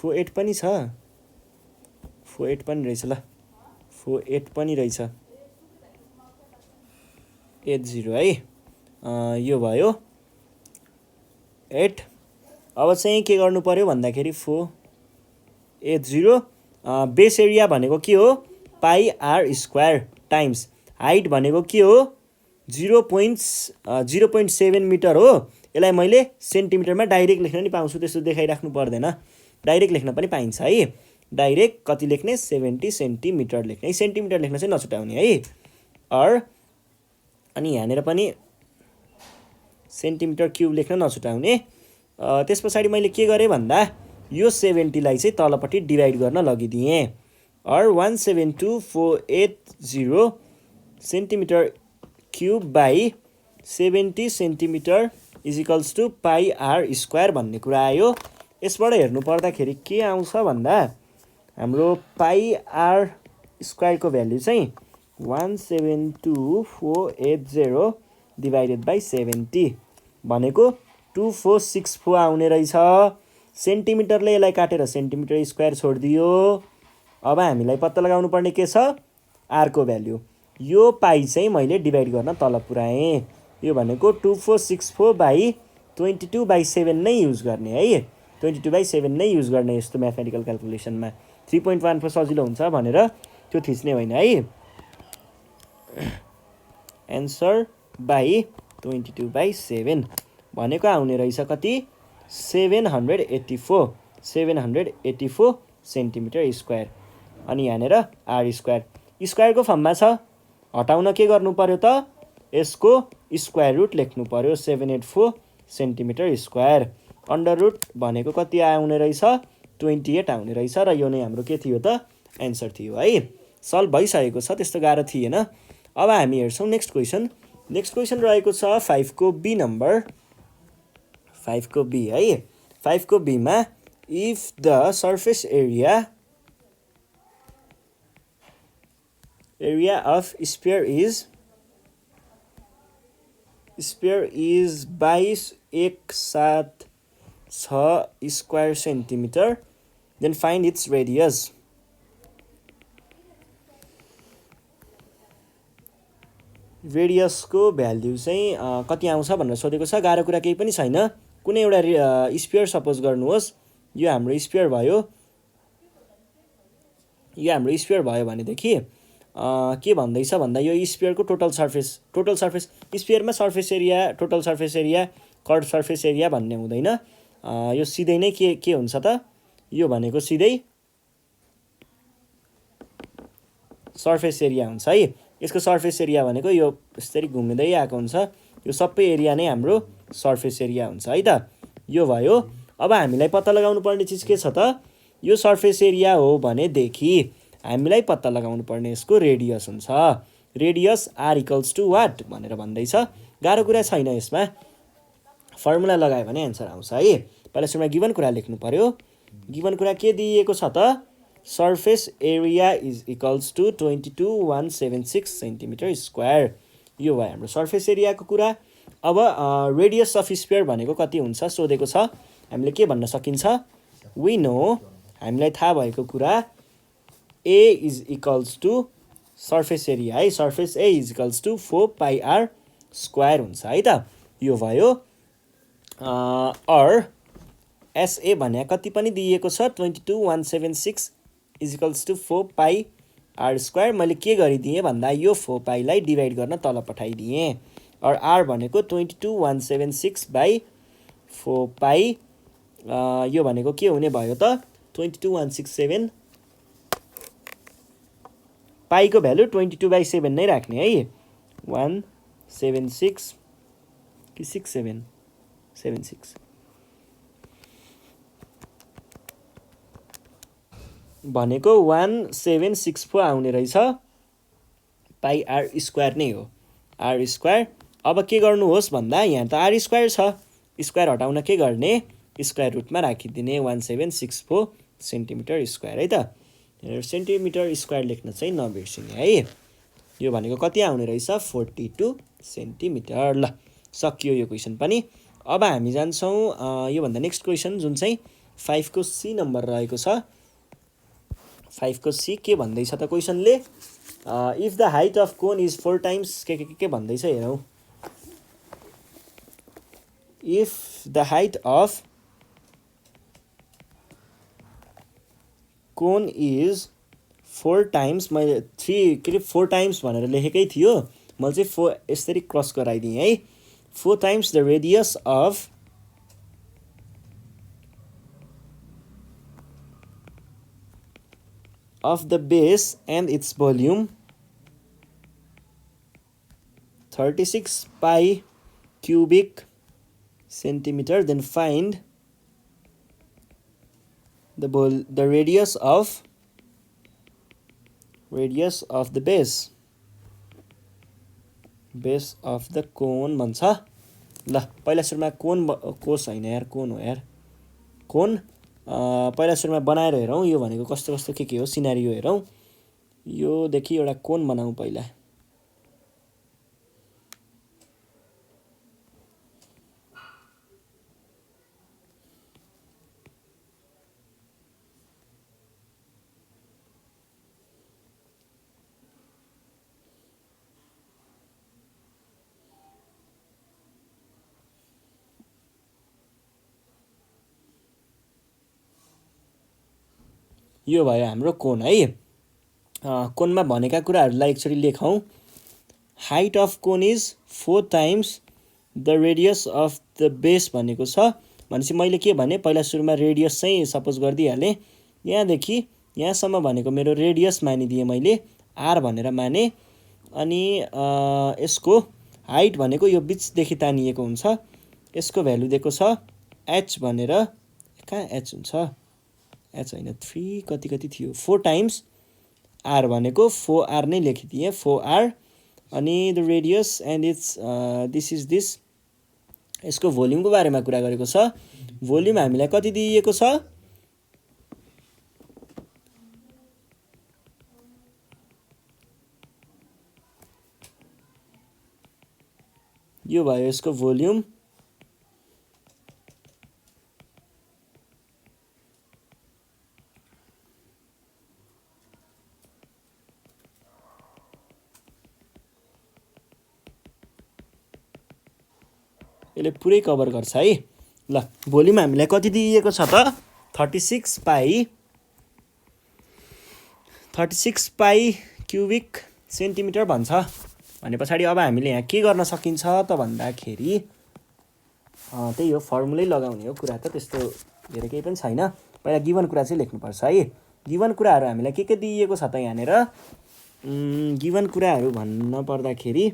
48 पनि छ 48 पनि रहेछ ल 48 पनि रहेछ 80 है यो भयो 8 अब चाहिँ के गर्नु पर्यो भन्दाखेरि 480 बेस एरिया भनेको के हो पाई आर स्क्वायर टाइम्स हाइट भनेको के हो 0.7 मिटर हो यसलाई मैले सेन्टिमिटरमा डाइरेक्ट लेख्न नि पाउँछु त्यस्तो देखाइराख्नु पर्दैन डाइरेक्ट लेख्न पनि पाइन्छ है डाइरेक्ट कति लेख्ने 70 सेन्टिमिटर लेख्ने सेन्टिमिटर लेख्न चाहिँ नछुटाउने है अनि यहाँनिर पनि सेन्टिमिटर क्युब लेख्न नछुटाउने त्यस पछाडि मैले के गरेँ भन्दा यो 70 लाई चाहिँ तलपट्टि डिभाइड गर्न लगिदिएँ 172.480 centimetre cube by 70 centimetre is equals to pi R square भन्ने कुरा आयो यसबाट हेर्नु पर्दाखेरि के आउँछ भन्दा हाम्रो पाई आर स्क्वायरको भ्यालु चाहिँ 172.480 डिभाइडेड बाई 70 भनेको 2464 आउने रहेछ सेन्टिमिटरले यसलाई काटेर सेन्टिमिटर स्क्वायर छोडिदियो अब हामीलाई पत्ता लगाउनु पर्ने के छ आरको भ्यालु यो पाई चाहिँ मैले डिभाइड गर्न तल पुऱ्याएँ यो भनेको 2464 बाई 22/7 नै युज गर्ने है 22/7 नै युज गर्ने यस्तो म्याथमेटिकल क्याल्कुलेसनमा 3.14 सजिलो हुन्छ भनेर त्यो थिच्ने होइन है एन्सर बाई 22/7 भनेको आउने रहेछ कति 784 सेन्टिमिटर स्क्वायर अनि यहाँनिर आर स्क्वायरको फर्ममा छ हटाउन के गर्नु पर्यो त यसको स्क्वायर रुट लेख्नु पर्यो 784 सेन्टिमिटर स्क्वायर अन्डर रुट भनेको कति आउने रहेछ 28 आउने रहेछ र यो नै हाम्रो के थियो त एन्सर थियो है सल्भ भइसकेको छ त्यस्तो गाह्रो थिएन अब हामी हेर्छौँ नेक्स्ट क्वेसन रहेको छ 5 को बी नम्बर 5 को बी है 5 को बी मा if the surface area of sphere is 22.16 square centimetre then find its radius रेडियसको भ्याल्यु चाहिँ कति आउँछ भनेर सोधेको छ गाह्रो कुरा केही पनि छैन कुनै एउटा स्फियर सपोज गर्नुहोस् यो हाम्रो स्फियर भयो भनेदेखि के भन्दैछ भन्दा यो स्फियरको टोटल सर्फेस स्फियरमा total surface area curved surface area भन्ने हुँदैन यो सिधै नै के हुन्छ त यो भनेको सिधै सर्फेस एरिया हुन्छ है यसको सर्फेस एरिया भनेको यो यसरी घुम्दै आएको हुन्छ यो सबै एरिया नै हाम्रो सर्फेस एरिया हुन्छ है त यो भयो अब हामीलाई पत्ता लगाउनु पर्ने चिज के छ त यो सर्फेस एरिया हो भनेदेखि हामीलाई पत्ता लगाउनु पर्ने यसको रेडियस हुन्छ radius R equals to what भनेर भन्दैछ। गाह्रो कुरा छैन यसमा, फर्मुला लगायो भने एन्सर आउँछ है। पहिला सुरुमा गिभन कुरा लेख्नु पर्यो। गिभन कुरा के दिएको छ त, surface area is equals to 22,176 centimetre square. यो भयो हाम्रो सर्फेस एरियाको कुरा। अब रेडियस अफ स्फियर भनेको कति हुन्छ सोधेको छ। हामीले के भन्न सकिन्छ, वी नो, हामीलाई थाहा भएको कुरा, A is equals to surface area है, surface A is equals to 4πr square हुन्छ है त। यो भयो। अर एसए भने कति पनि दिएको छ, 22,176 is equals to 4πr square. मैले के गरिदिएँ भन्दा यो 4π लाई डिभाइड गर्न तल पठाइदिएँ। और आर भनेको 22,176/4π, यो भनेको के हुने भयो त, 22,167, पाईको भ्यालु 22/7 नै राख्ने है। 176 कि 67 76 भनेको 1764 आउने रहेछ। पाई आर स्क्वायर नै हो, आर स्क्वायर। अब के गर्नुहोस् भन्दा यहाँ त आर स्क्वायर छ, स्क्वायर हटाउन के गर्ने, स्क्वायर रुटमा राखिदिने 1764 सेन्टिमिटर स्क्वायर है त। सेन्टिमिटर स्क्वायर लेख्न चाहिँ नबिर्सिने है। यो भनेको कति आउने रहेछ, 42 सेन्टिमिटर। ल सकियो यो क्वेसन पनि। अब हामी जान्छौँ योभन्दा नेक्स्ट क्वेसन जुन चाहिँ 5 को सी नम्बर रहेको छ। 5 को सी के भन्दैछ त क्वेसनले, if the height of cone is 4 times के भन्दैछ हेरौँ। If the height of cone is 4 times, मैले 4 टाइम्स भनेर लेखेकै थियो, मैले चाहिँ 4 यसरी क्रस गराइदिएँ है। 4 times the radius of the base and its volume 36 pi cubic centimeter, then find the radius of the base of the cone भन्छ। ल पहिला सुरुमा कोन कोस हैन यार, कोन हो यार, कोन पहिला सुरुमा बनाएर हेरौँ यो भनेको कस्तो कस्तो के हो सिनारियो हेरौँ। यो देखि एउटा कोन बनाऊ पहिला। यो भयो हाम्रो कोन है। कोनमा भनेका कुराहरूलाई एकचोटि लेखौँ। Height of cone is 4 times the radius of the base भनेको छ। भनेपछि मैले के भने, पहिला सुरुमा रेडियस चाहिँ सपोज गरिदिइहालेँ। यहाँदेखि यहाँसम्म भनेको मेरो रेडियस मानिदिएँ मैले, आर भनेर माने। अनि यसको हाइट भनेको यो बिचदेखि तानिएको हुन्छ, यसको भ्यालु दिएको छ एच भनेर। कहाँ एच हुन्छ, एच होइन, 3 कति थियो, 4 टाइम्स आर भनेको 4r नै लेखिदिएँ, 4r। अनि the radius and it's this is this. यसको भोल्युमको बारेमा कुरा गरेको छ। भोल्युम हामीलाई कति दिइएको छ, यो भयो यसको भोल्युम। यसले पुरै कभर गर्छ है। ल भोल्युम हामीलाई कति दिइएको छ त, 36 पाई क्युबिक सेन्टिमिटर भन्छ। भने पछाडि अब हामीले यहाँ के गर्न सकिन्छ त भन्दाखेरि, त्यही हो, फर्मुलै लगाउने हो। कुरा त त्यस्तो धेरै केही पनि छैन। पहिला गिभन कुरा चाहिँ लेख्नुपर्छ है। गिभन कुराहरू हामीलाई के दिइएको छ त यहाँनिर। गिभन कुराहरू भन्न पर्दाखेरि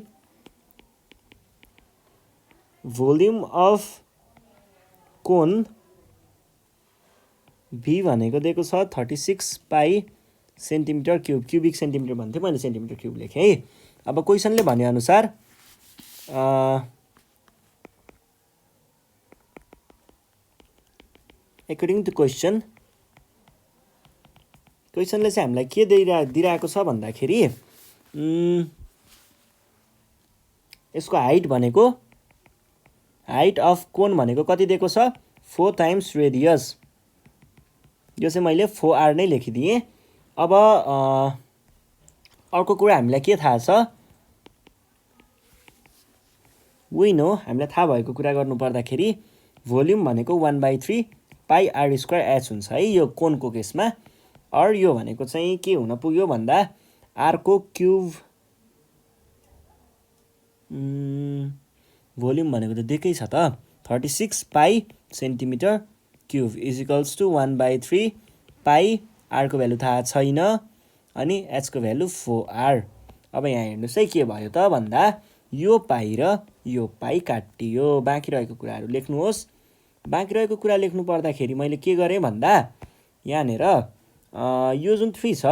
भोल्युम अफ कोन भी भनेको दिएको छ 36 pi centimetre cube, cubic centimetre भन्थ्यो मैले, सेन्टिमिटर क्युब लेखेँ है। अब क्वेसनले भनेअनुसार एकर्डिङ टु क्वेसनले चाहिँ हामीलाई के दिइरहेको छ भन्दाखेरि यसको हाइट अफ कोन भनेको कति दिएको छ 4 टाइम्स रेडियस। यो चाहिँ मैले 4r नै लेखिदिएँ। अब अर्को कुरा हामीलाई के थाहा छ हामीलाई थाहा भएको कुरा गर्नु पर्दाखेरि भोल्युम भनेको 1/3 पाई r² h हुन्छ है यो कोनको केसमा। र यो भनेको चाहिँ के हुन पुग्यो भन्दा r को क्युब भोल्युम भनेको त दिएकै छ त 36 pi centimetre cube equals to 1/3 pi r को भ्यालु थाहा छैन अनि h को भ्यालु 4r। अब यहाँ हेर्नुहोस् है के भयो त भन्दा यो पाई र यो पाई काटियो। बाँकी रहेको कुराहरू लेख्नुहोस्। बाँकी रहेको कुरा लेख्नु पर्दाखेरि मैले के गरेँ भन्दा यहाँनिर यो जुन 3 छ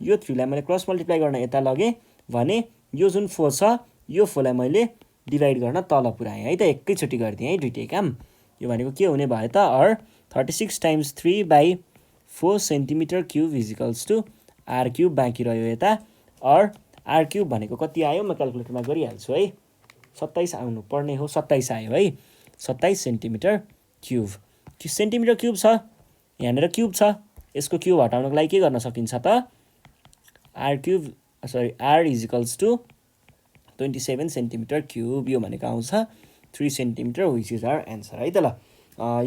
यो 3 लाई मैले क्रस मल्टिप्लाई गर्न यता लगेँ भने यो जुन 4 छ यो 4 लाई मैले डिभाइड गर्न तल पुऱ्याएँ है त एकैचोटि गरिदिएँ है दुईटै काम। यो भनेको के हुने भयो त 36 times 3/4 centimetre cube equals to r cube. बाँकी रह्यो यता r क्युब भनेको कति आयो म क्यालकुलेटरमा गरिहाल्छु है 27 आउनु पर्ने हो 27 आयो है 27 सेन्टिमिटर क्युब। सेन्टिमिटर क्युब छ यहाँनिर क्युब छ यसको क्युब हटाउनको लागि के गर्न सकिन्छ त r is equals to 27 centimetre cube. यो भनेको आउँछ 3 centimetre which is our answer है त ल।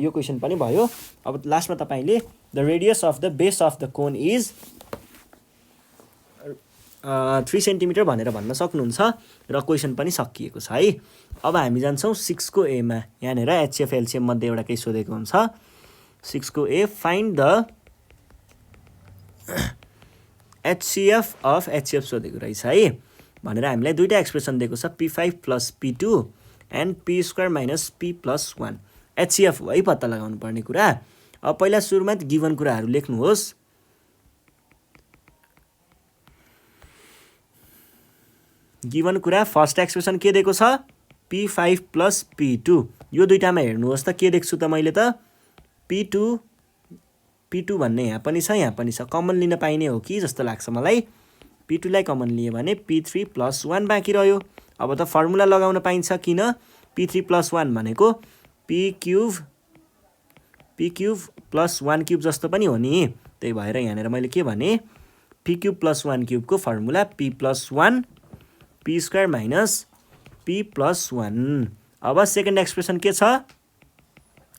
यो क्वेसन पनि भयो। अब लास्टमा तपाईँले the radius of the base of the cone is 3 centimetre भनेर भन्न सक्नुहुन्छ र क्वेसन पनि सकिएको छ है। अब हामी जान्छौँ 6 को ए मा। यहाँनिर HCF LCM मध्ये एउटा केही सोधेको हुन्छ। 6 को A find the HCF of HCF सोधेको रहेछ है भनेर हामीलाई दुईटा एक्सप्रेसन दिएको छ P5 plus P2 and P² minus P plus 1। HCF हो है पत्ता लगाउनु पर्ने कुरा। अब पहिला सुरुमा गिभन कुराहरू लेख्नुहोस्। गिभन कुरा फर्स्ट एक्सप्रेसन के दिएको छ P5 प्लस P2। यो दुईटामा हेर्नुहोस् त के देख्छु त मैले त P2 भन्ने यहाँ पनि छ यहाँ पनि छ कमन लिन पाइने हो कि जस्तो लाग्छ मलाई। P2 लाई कमन लिए भने P3 प्लस 1 बाँकी रह्यो। अब त फर्मुला लगाउन पाइन्छ किन P3 प्लस 1 भनेको P क्युब प्लस 1 क्युब जस्तो पनि हो नि। त्यही भएर यहाँनिर मैले के भने P क्युब प्लस 1 क्युबको formula P plus 1 P² minus P plus 1। अब सेकेन्ड एक्सप्रेसन के छ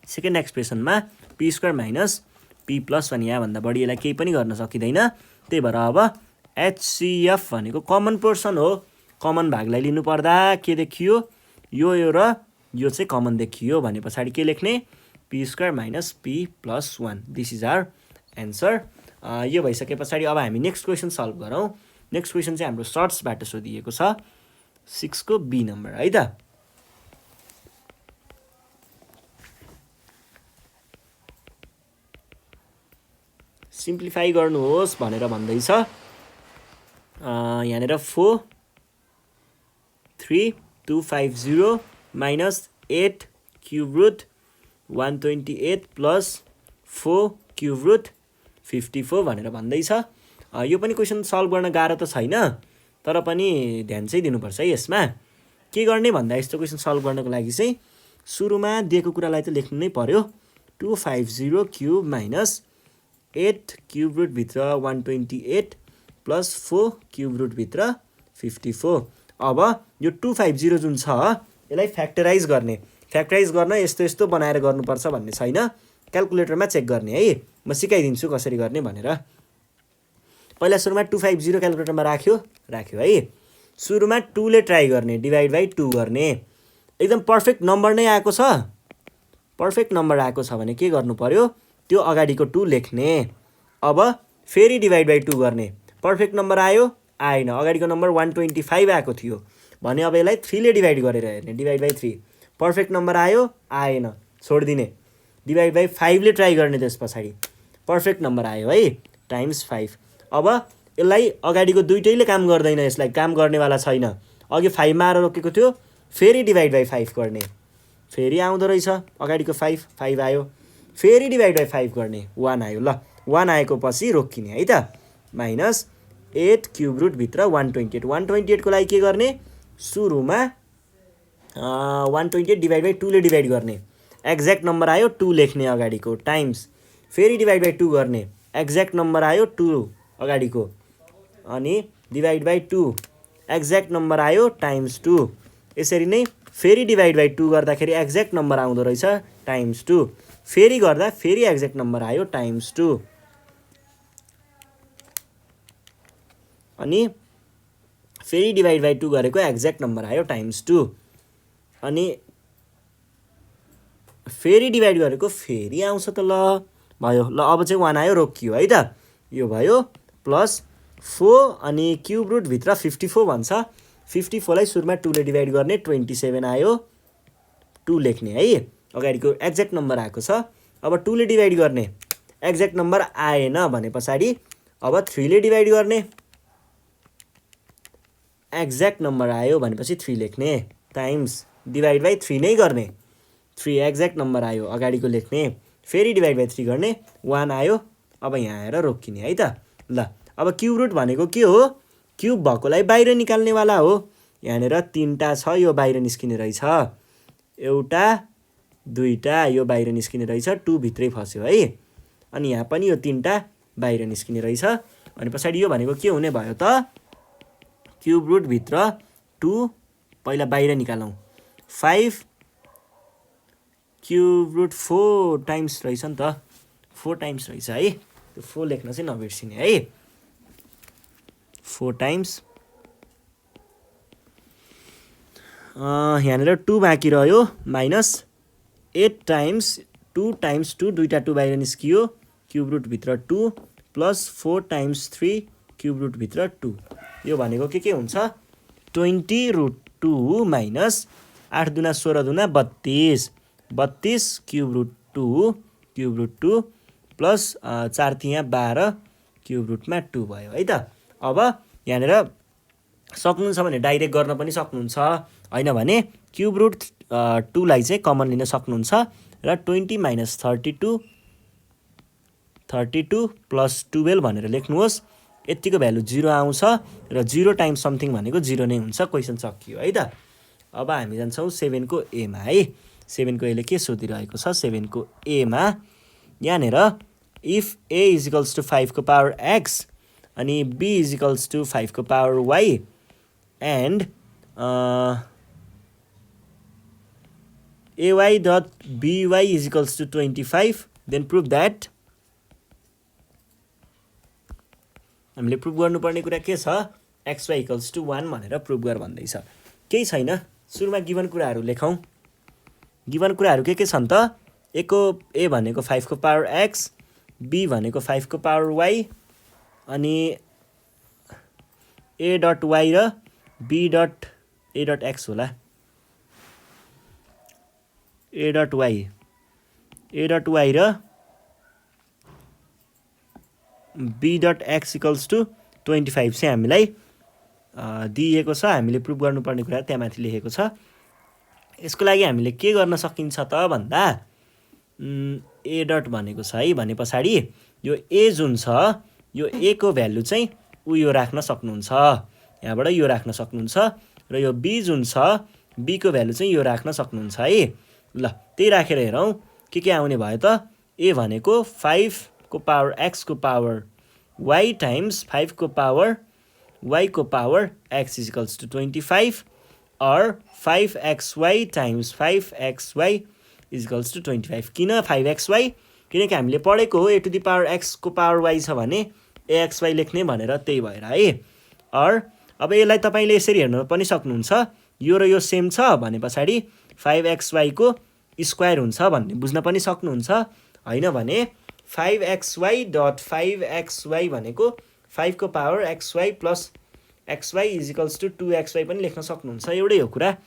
सेकेन्ड एक्सप्रेसनमा P² माइनस P प्लस 1 यहाँभन्दा बढी यसलाई केही पनि गर्न सकिँदैन। त्यही भएर अब HCF भनेको कमन पोर्सन हो। कमन भागलाई लिनु पर्दा के देखियो यो र यो चाहिँ कमन देखियो भने पछाडि के लेख्ने P² minus P plus 1। This is our answer. यो भइसके पछाडि अब हामी नेक्स्ट क्वेसन सल्भ गरौँ। नेक्स्ट क्वेसन चाहिँ हाम्रो सर्ट्सबाट सोधिएको छ 6 को बी नम्बर है त। सिम्प्लिफाई गर्नुहोस् भनेर भन्दैछ। यहाँनिर 43250 minus 8 cube root 128 plus 4 cube root 54 भनेर भन्दैछ। यो पनि क्वेसन सल्भ गर्न गाह्रो त छैन तर पनि ध्यान चाहिँ दिनुपर्छ है यसमा। के गर्ने भन्दा यस्तो क्वेसन सल्भ गर्नको लागि चाहिँ सुरुमा दिएको कुरालाई त लेख्नु नै पर्यो। 250 क्युब माइनस 8 क्युब रुट भित्र 128 प्लस 4 क्युब रुट भित्र 54। अब यो 250 जुन छ यसलाई फ्याक्टराइज गर्ने। फ्याक्टराइज गर्न यस्तो यस्तो बनाएर गर्नुपर्छ भन्ने छैन क्यालकुलेटरमा चेक गर्ने है। म सिकाइदिन्छु कसरी गर्ने भनेर। पहिला सुरुमा 250 क्यालकुलेटरमा राख्यो है। सुरुमा 2 ले ट्राई गर्ने डिभाइड बाई 2 गर्ने। एकदम पर्फेक्ट नम्बर नै आएको छ पर्फेक्ट नम्बर आएको छ भने के गर्नु पर्यो त्यो अगाडिको 2 लेख्ने। अब फेरि डिभाइड बाई 2 गर्ने। पर्फेक्ट नम्बर आयो आएन अगाडिको नम्बर 125 आएको थियो भने अब यसलाई 3 ले डिभाइड गरेर हेर्ने डिभाइड बाई 3। पर्फेक्ट नम्बर आयो आएन छोडिदिने डिभाइड बाई 5 ले ट्राई गर्ने। त्यस पछाडि पर्फेक्ट नम्बर आयो है टाइम्स 5। अब यसलाई अगाडिको दुइटैले काम गर्दैन, यसलाई काम गर्नेवाला छैन। अघि 5 मा आएर रोकेको थियो, फेरि डिभाइड बाई 5 गर्ने, फेरि आउँदो रहेछ अगाडिको 5 आयो, फेरि डिभाइड बाई 5 गर्ने 1 आयो। ल 1 आएको पछि रोकिने है त। माइनस 8 क्युब रुटभित्र 128, 128 को लागि के गर्ने, सुरुमा 128 डिभाइड बाई 2 ले डिभाइड गर्ने, एक्ज्याक्ट नम्बर आयो 2 लेख्ने अगाडिको, टाइम्स फेरि डिभाइड बाई 2 गर्ने, एक्ज्याक्ट नम्बर आयो 2 अगाडिको, अनि डिभाइड बाई 2 एक्ज्याक्ट नम्बर आयो टाइम्स 2। यसरी नै फेरि डिभाइड बाई 2 गर्दाखेरि एक्ज्याक्ट नम्बर आउँदो रहेछ टाइम्स 2, फेरि गर्दा फेरि एक्ज्याक्ट नम्बर आयो टाइम्स 2, अनि फेरि डिभाइड बाई 2 गरेको एक्ज्याक्ट नम्बर आयो टाइम्स 2, अनि फेरि डिभाइड गरेको फेरि आउँछ त। ल भयो। ल अब चाहिँ 1 आयो, रोकियो है त। यो भयो प्लस 4 अनि क्युब रुटभित्र 54 भन्छ, 54 लाई सुरुमा 2 ले डिभाइड गर्ने, 27 आयो, 2 लेख्ने है, अगाडिको एक्ज्याक्ट नम्बर आएको छ। अब 2 ले डिभाइड गर्ने, एक्ज्याक्ट नम्बर आएन भने पछाडि अब 3 ले डिभाइड गर्ने, एक्ज्याक्ट नम्बर आयो भनेपछि 3 लेख्ने, टाइम्स डिभाइड बाई 3 नै गर्ने, 3 एक्ज्याक्ट नम्बर आयो अगाडिको लेख्ने, फेरि डिभाइड बाई 3 गर्ने, 1 आयो। अब यहाँ आएर रोकिने है त। ल अब क्युब रुट भनेको के हो, क्युब भएकोलाई बाहिर निकाल्नेवाला हो। यहाँनिर 3टा छ, यो बाहिर निस्किने रहेछ, एउटा 2टा यो बाहिर निस्किने रहेछ, 2 भित्रै फस्यो है, अनि यहाँ पनि यो 3टा बाहिर निस्किने रहेछ। अनि पछाडि यो भनेको के हुने भयो त, क्युब रुटभित्र 2 पहिला बाहिर निकालौँ, 5 क्युब रुट 4 टाइम्स रहेछ नि त, 4 टाइम्स रहेछ है, त्यो 4 लेख्न चाहिँ नबिर्सिने है, 4 टाइम्स। यहाँनिर 2 बाँकी रह्यो, माइनस 8 टाइम्स 2 टाइम्स 2, दुईटा 2 बाहिर निस्कियो, क्युब रुटभित्र 2 प्लस 4 टाइम्स 3 क्युब रुटभित्र 2, यो भनेको के हुन्छ, 20 रुट 2 माइनस 8 दुना 16 दुना 32, 32 cube root 2 cube root 2 plus 4 तिया 12 क्युब रुटमा 2 भयो है त। अब यहाँनिर सक्नुहुन्छ भने डाइरेक्ट गर्न पनि सक्नुहुन्छ, होइन भने क्युब रुट 2 लाई चाहिँ कमन लिन सक्नुहुन्छ र 20 माइनस 32 प्लस 12 भनेर लेख्नुहोस्, यतिको भ्यालु 0 आउँछ र 0 टाइम्स समथिङ भनेको 0 नै हुन्छ, क्वेसन सकियो है त। अब हामी जान्छौँ 7 को ए मा है। 7 को ए ले के सोधिरहेको छ, 7 को ए मा यहाँनिर if a is equals to 5 को पावर x अनि b इज इक्वल्स टु 5 को power y and ay dot by is equals to 25 then prove that, हामीले प्रुभ गर्नुपर्ने कुरा के छ, xy इक्वल्स टु 1 भनेर प्रुभ गर भन्दैछ। केही छैन, सुरुमा गिभन कुराहरू लेखौँ। गिभन कुराहरू के छन् त, ए भनेको 5 को पावर x, b भनेको 5 को पावर y, अनि a डट y र b dot a dot x होला, a डट y र b dot x equals to 25 चाहिँ हामीलाई दिएको छ। हामीले प्रुभ गर्नुपर्ने कुरा त्यहाँ माथि लेखेको छ। यसको लागि हामीले के गर्न सकिन्छ त भन्दा, ए डट भनेको छ है भने पछाडि यो ए जुन छ, यो ए को भ्यालु चाहिँ यो राख्न सक्नुहुन्छ, यहाँबाट यो राख्न सक्नुहुन्छ, र यो बी जुन छ, बी को भ्यालु चाहिँ यो राख्न सक्नुहुन्छ है। ल त्यही राखेर हेरौँ के आउने भयो त, ए भनेको 5 को पावर x को पावर y टाइम्स 5 को पावर y को power x is equals to 25 और 5xy times 5xy is equals to 25। किन 5xy, किनकि हामीले पढेको हो ए टु दि पावर x को पावर y छ भने axy लेख्ने भनेर, त्यही भएर है। और अब यसलाई तपाईँले यसरी हेर्न पनि सक्नुहुन्छ, यो र यो सेम छ भने पछाडि 5xy को स्क्वायर हुन्छ भन्ने बुझ्न पनि सक्नुहुन्छ, होइन भने 5xy डट 5xy भनेको 5 को power xy plus xy is equals to 2xy पनि लेख्न सक्नुहुन्छ, एउटै हो कुरा।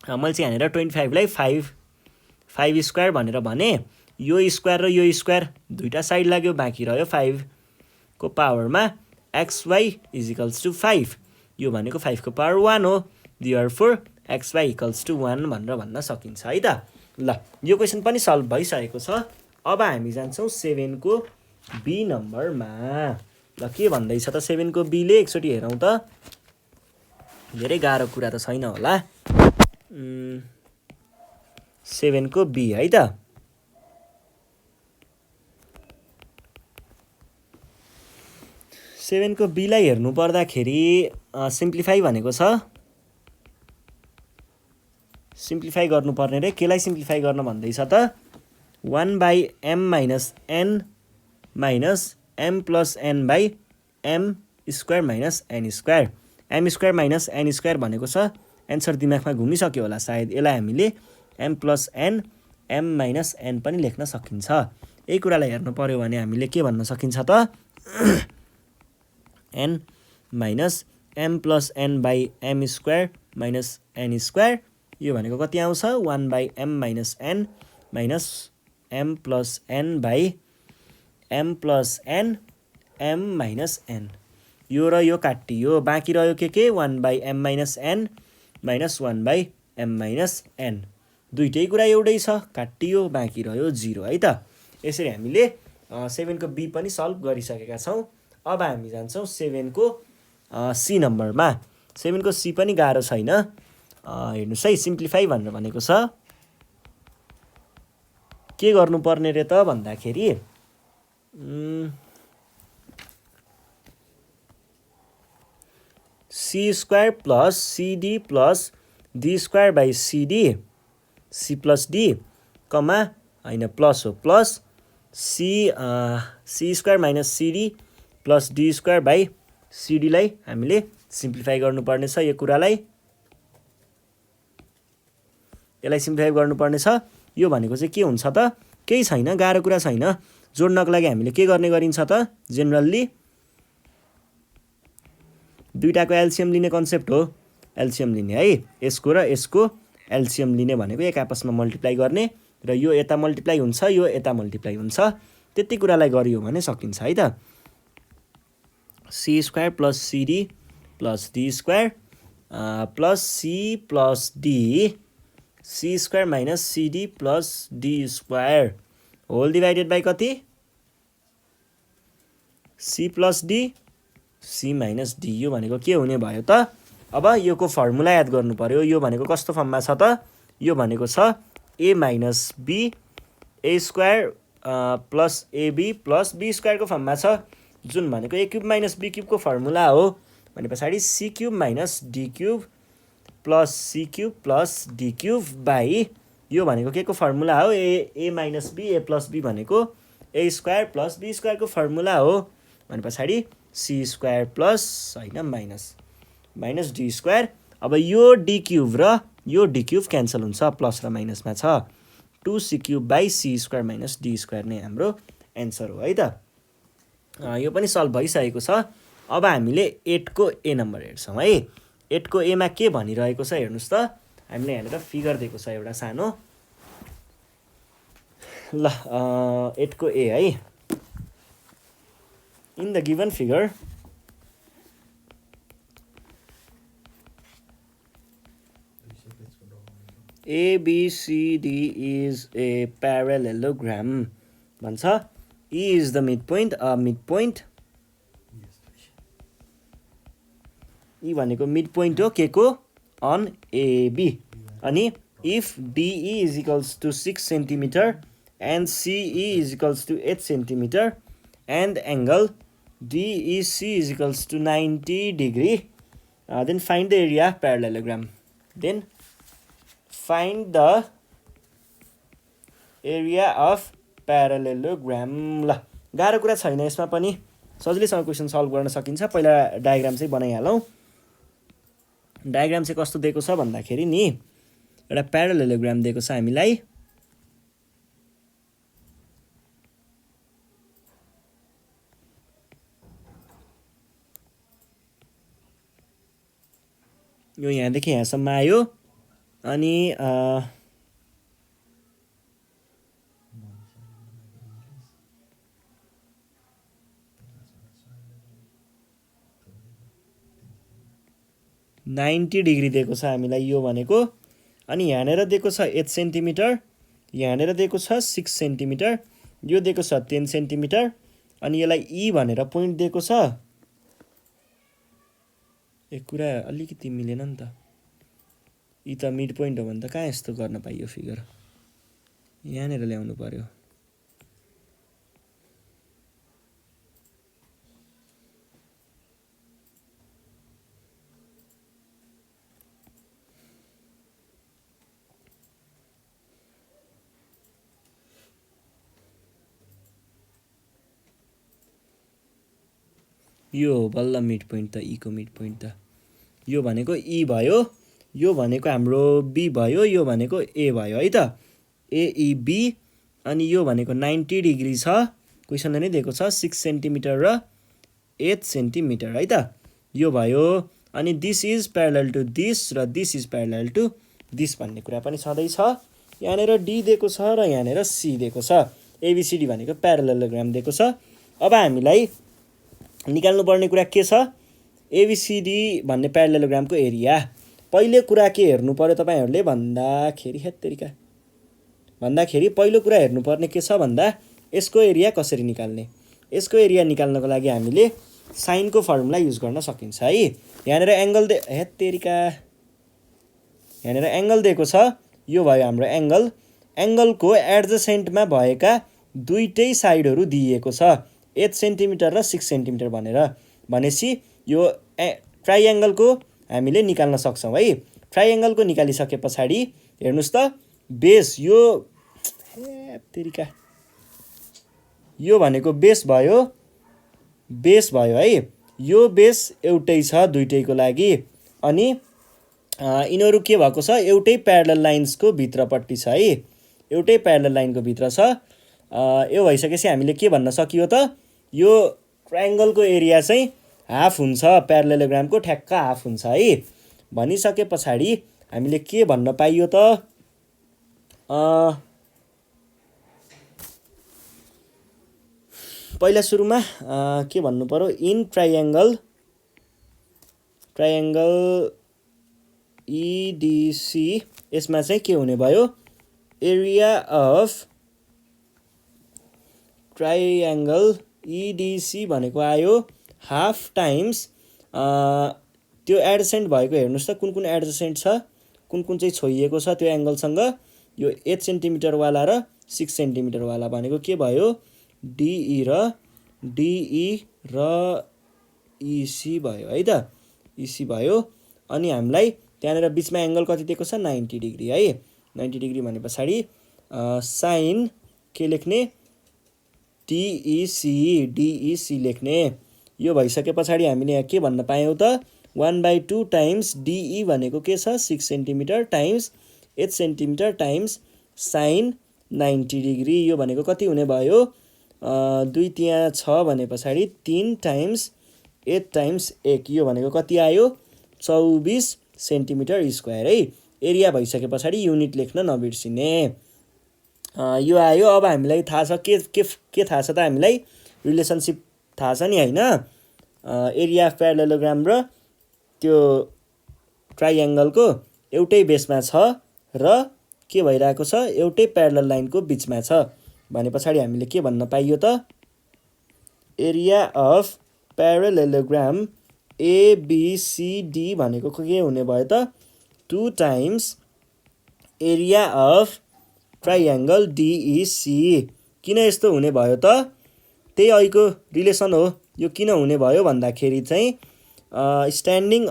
मैले चाहिँ यहाँनिर 25 लाई 5 स्क्वायर भनेर भने, यो स्क्वायर र यो स्क्वायर दुईटा साइड लाग्यो, बाँकी रह्यो 5 को पावरमा xy इज इक्वल्स टु 5 यो भनेको 5 को पावर 1 हो देयरफोर xy इक्वल्स टु 1 भनेर भन्न सकिन्छ है त ल यो क्वेसन पनि सल्भ भइसकेको छ अब हामी जान्छौँ 7 को बी नम्बरमा ल के भन्दैछ त 7 को बी ले एकचोटि हेरौँ त धेरै गाह्रो कुरा त छैन होला 7 को बी है त 7 को बी लाई हेर्नु पर्दाखेरि सिम्प्लिफाई भनेको छ सिम्प्लिफाई गर्नुपर्ने रे केलाई सिम्प्लिफाई गर्न भन्दैछ त 1/m minus n minus m plus n by m square minus n square m square minus n square भनेको छ एन्सर दिमागमा घुमिसक्यो होला सायद यसलाई हामीले m plus n m minus n पनि लेख्न सकिन्छ यही कुरालाई हेर्नु पर्यो भने हामीले के भन्न सकिन्छ त n minus m plus n by m square minus n square यो भनेको कति आउँछ 1/m minus n minus m plus n by m plus n m minus n यो र यो काटियो बाँकी रह्यो के 1/m minus n minus 1/m minus n दुईटै कुरा एउटै छ काटियो बाँकी रह्यो 0 है त यसरी हामीले 7 को बी पनि सल्भ गरिसकेका छौँ अब हामी जान्छौँ 7 को सी नम्बरमा 7 को सी पनि गाह्रो छैन हेर्नुहोस् है सिम्प्लिफाई भनेर भनेको छ के गर्नुपर्ने रे त भन्दाखेरि C square plus CD plus D square by CD C plus D comma होइन प्लस हो plus C square minus CD plus D square by सिडीलाई हामीले सिम्प्लिफाई गर्नुपर्ने छ यो कुरालाई यसलाई सिम्प्लिफाई गर्नुपर्ने छ यो भनेको चाहिँ के हुन्छ त केही छैन गाह्रो कुरा छैन जोड्नको लागि हामीले के गर्ने गरिन्छ त जेनरली दुईटाको एलसीएम लिने कन्सेप्ट हो एलसीएम लिने है यसको र यसको एलसीएम लिने भनेको एक आपसमा मल्टिप्लाई गर्ने र यो यता मल्टिप्लाई हुन्छ यो यता मल्टिप्लाई हुन्छ त्यति कुरालाई गरियो भने सकिन्छ है त C square plus CD plus D square plus C plus D C square minus CD plus D square whole divided by कति C plus D C minus D यो भनेको के हुने भयो त अब यो को फर्मुला याद गर्नु पर्यो यो भनेको कस्तो फर्ममा छ त यो भनेको छ A minus B A square plus AB plus B स्क्वायरको फर्ममा छ जुन भनेको ए क्युब माइनस बी क्युबको फर्मुला हो भने पछाडि C cube minus D cube plus C cube plus D cube by यो भनेको के को फर्मुला हो A minus B A plus B भनेको ए स्क्वायर प्लस बी स्क्वायरको फर्मुला हो भने पछाडि सी स्क्वायर प्लस होइन माइनस डी स्क्वायर अब यो डी क्युब र यो डी क्युब क्यान्सल हुन्छ प्लस र माइनसमा छ 2c cube by C square minus D square नै हाम्रो एन्सर हो है त यो पनि सल्भ भइसकेको छ अब हामीले 8 को ए नम्बर हेर्छौँ है 8 को एमा के भनिरहेको छ हेर्नुहोस् त हामीले यहाँनिर फिगर दिएको छ एउटा सानो ल 8 को ए है in the given figure ABCD is a parallelogram भन्छ E is the midpoint E भनेको midpoint हो के को on AB अनि if DE is equals to 6 centimeter and CE is equals to 8 centimeter and angle DEC is equals to 90 degree then find the area parallelogram then find the area of parallelogram ल गाह्रो कुरा छैन यसमा पनि सजिलैसँग question solve गर्न सकिन्छ पहिला डायग्राम चाहिँ बनाइहालौँ डायग्राम चाहिँ कस्तो दिएको छ भन्दाखेरि नि एउटा प्यारालेलोग्राम दिएको छ हामीलाई यो यहाँदेखि यहाँसम्म आयो अनि 90 डिग्री दिएको छ हामीलाई यो भनेको। अनि यहाँनिर दिएको छ 8 सेन्टिमिटर, यहाँनिर दिएको छ 6 सेन्टिमिटर, यो दिएको छ 10 सेन्टिमिटर। अनि यसलाई ई भनेर पोइन्ट दिएको छ। एक कुरा अलिकति मिलेन नि त, ई त मिड पोइन्ट हो भने त कहाँ यस्तो गर्न पाइयो फिगर, यहाँनिर ल्याउनु पर्यो। यो बल्ल मिड पोइन्ट त, ई को मिड पोइन्ट त यो भनेको ई भयो, यो भनेको हाम्रो बी भयो, यो भनेको ए भयो है त, एइबी। अनि यो भनेको 90 डिग्री छ, क्वेसनले नै दिएको छ 6 सेन्टिमिटर र 8 सेन्टिमिटर है त, यो भयो। अनि this is parallel to this र this is parallel to this भन्ने कुरा पनि छँदैछ। यहाँनिर डी दिएको छ र यहाँनिर सी दिएको छ, एबिसिडी भनेको प्यारललोग्राम दिएको छ। अब हामीलाई निकाल्नु पर्ने कुरा के छ, एबिसिडी भन्ने प्यारललोग्रामको एरिया। पहिले कुरा के हेर्नु पर्यो तपाईहरूले भन्दाखेरि पहिलो कुरा हेर्नुपर्ने के छ भन्दा यसको एरिया कसरी निकाल्ने। यसको एरिया निकाल्नको लागि हामीले साइनको फर्मुला युज गर्न सकिन्छ है। यहाँनिर एङ्गल यहाँनिर एङ्गल दिएको छ, यो भयो हाम्रो एङ्गल। एङ्गलको एडजसेन्टमा भएका दुईटै साइडहरू दिइएको छ 8 सेन्टिमिटर र 6 सेन्टिमिटर भनेर, भनेपछि यो ट्राइएङ्गलको हामीले निकाल्न सक्छौँ है। ट्राइएङ्गलको निकालिसके पछाडि हेर्नुहोस् त, बेस यो भनेको बेस भयो है, यो बेस एउटै छ दुईटैको लागि। अनि यिनीहरू के भएको छ, एउटै प्यारलल लाइन्सको भित्रपट्टि छ है, एउटै प्यारलल लाइनको भित्र छ। यो भइसकेपछि हामीले के भन्न सकियो त, यो ट्राइएङ्गलको एरिया चाहिँ हाफ हुन्छ, प्यारललोग्रामको ठ्याक्क हाफ हुन्छ है। भनिसके पछाडि हामीले के भन्न पाइयो त, पहिला सुरुमा के भन्नु पर्यो, इन ट्राइएङ्गल इडिसी, यसमा चाहिँ के हुने भयो, एरिया अफ ट्राइएङ्गल इडिसी भनेको आयो हाफ टाइम्स त्यो एडजेसेन्ट भएको। हेर्नुहोस् त कुन कुन एडजेसेन्ट छ, कुन कुन चाहिँ छोइएको छ त्यो एङ्गलसँग। यो 8 सेन्टिमिटरवाला र 6 सेन्टिमिटरवाला भनेको के भयो, डिई र इसी भयो है त, इसी भयो। अनि हामीलाई त्यहाँनिर बिचमा एङ्गल कति दिएको छ, 90 डिग्री है। 90 डिग्री भने पछाडि साइन के लेख्ने, डिइसी लेख्ने। यो भइसके पछाडि हामीले यहाँ के भन्न पायौँ त, 1/2 टाइम्स डिई भनेको के छ, 6 centimetre times 8 centimetre times sign 90 degree. यो भनेको कति हुने भयो, 2 त्यहाँ 6 भने पछाडि 3 टाइम्स 8 टाइम्स 1, यो भनेको कति आयो, 24 सेन्टिमिटर स्क्वायर है। एरिया भइसके पछाडि युनिट लेख्न नबिर्सिने। यो आयो। अब हामीलाई थाहा छ के थाहा छ त, हामीलाई रिलेसनसिप थाहा छ नि होइन, एरिया अफ प्यारललोग्राम र त्यो ट्राइएङ्गलको एउटै बेसमा छ र के भइरहेको छ, एउटै प्यारलल लाइनको बिचमा छ भने पछाडि हामीले के भन्न पाइयो त, एरिया अफ प्यारललोग्राम एबिसिडी भनेको के हुने भयो त, 2 टाइम्स एरिया अफ ट्राइएङ्गल डिइसी। किन यस्तो हुने भयो त, त्यही अहिलेको रिलेसन हो। यो किन हुने भयो भन्दाखेरि चाहिँ standing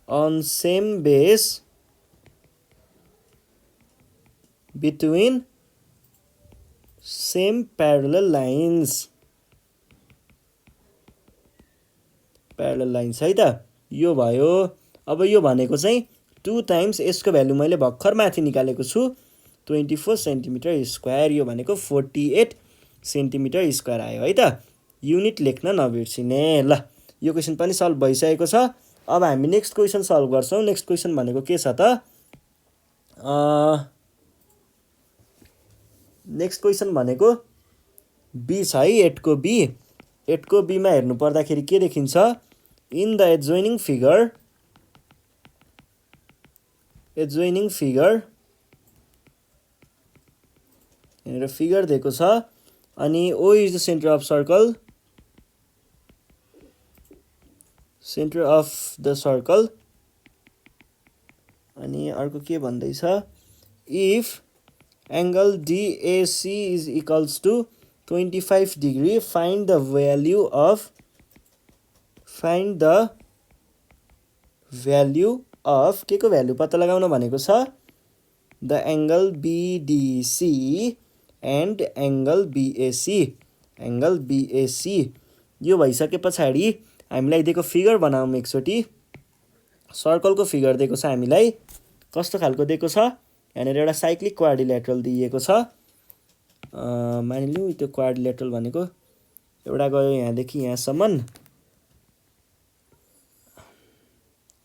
on same base between same parallel lines है त, यो भयो। अब यो भनेको चाहिँ 2 टाइम्स यसको भ्यालु मैले भर्खर माथि निकालेको छु 24 सेन्टिमिटर स्क्वायर, यो भनेको 48 सेन्टिमिटर स्क्वायर आयो है त। युनिट लेख्न नबिर्सिने। ल यो क्वेसन पनि सल्भ भइसकेको छ। अब हामी नेक्स्ट क्वेसन सल्भ गर्छौँ। नेक्स्ट क्वेसन भनेको के छ त, नेक्स्ट क्वेसन भनेको बी छ है, 8 को बी। 8 को बीमा हेर्नु पर्दाखेरि के देखिन्छ, इन द एडजोइनिङ फिगर यहाँनिर फिगर दिएको छ, अनि O is the centre of circle, अनि अर्को के भन्दैछ, if angle DAC is equals to 25 degree, find the value of के को भ्याल्यु पत्ता लगाउन भनेको छ, the angle BDC and angle BAC. यो भइसके पछाडि हामीलाई दिएको फिगर बनाउँ एकचोटि। सर्कलको फिगर दिएको छ हामीलाई, कस्तो खालको दिएको छ, यहाँनिर एउटा साइक्लिक क्वाड्रिलेटरल दिएको छ। मानिलिउँ त्यो क्वाड्रिलेटरल भनेको एउटा गयो यहाँदेखि यहाँसम्म,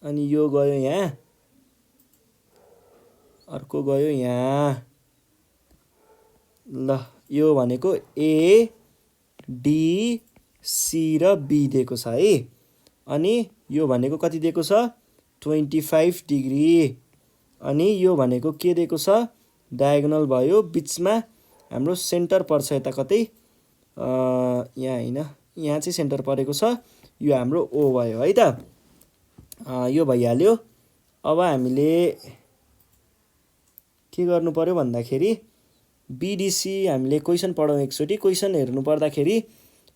अनि यो गयो यहाँ, अर्को गयो यहाँ। ल यो भनेको ए डी सी र बी दिएको छ है, अनि यो भनेको कति दिएको छ, 25 डिग्री, अनि यो भनेको के दिएको छ, डायगोनल भयो, बिचमा हाम्रो सेन्टर पर्छ यता कतै, यहाँ होइन, यहाँ चाहिँ सेन्टर परेको छ, यो हाम्रो ओ भयो है त। यो भइहाल्यो। अब हामीले के गर्नु पर्यो भन्दाखेरि बिडिसी हामीले क्वेसन पढौँ एकचोटि। क्वेसन हेर्नु पर्दाखेरि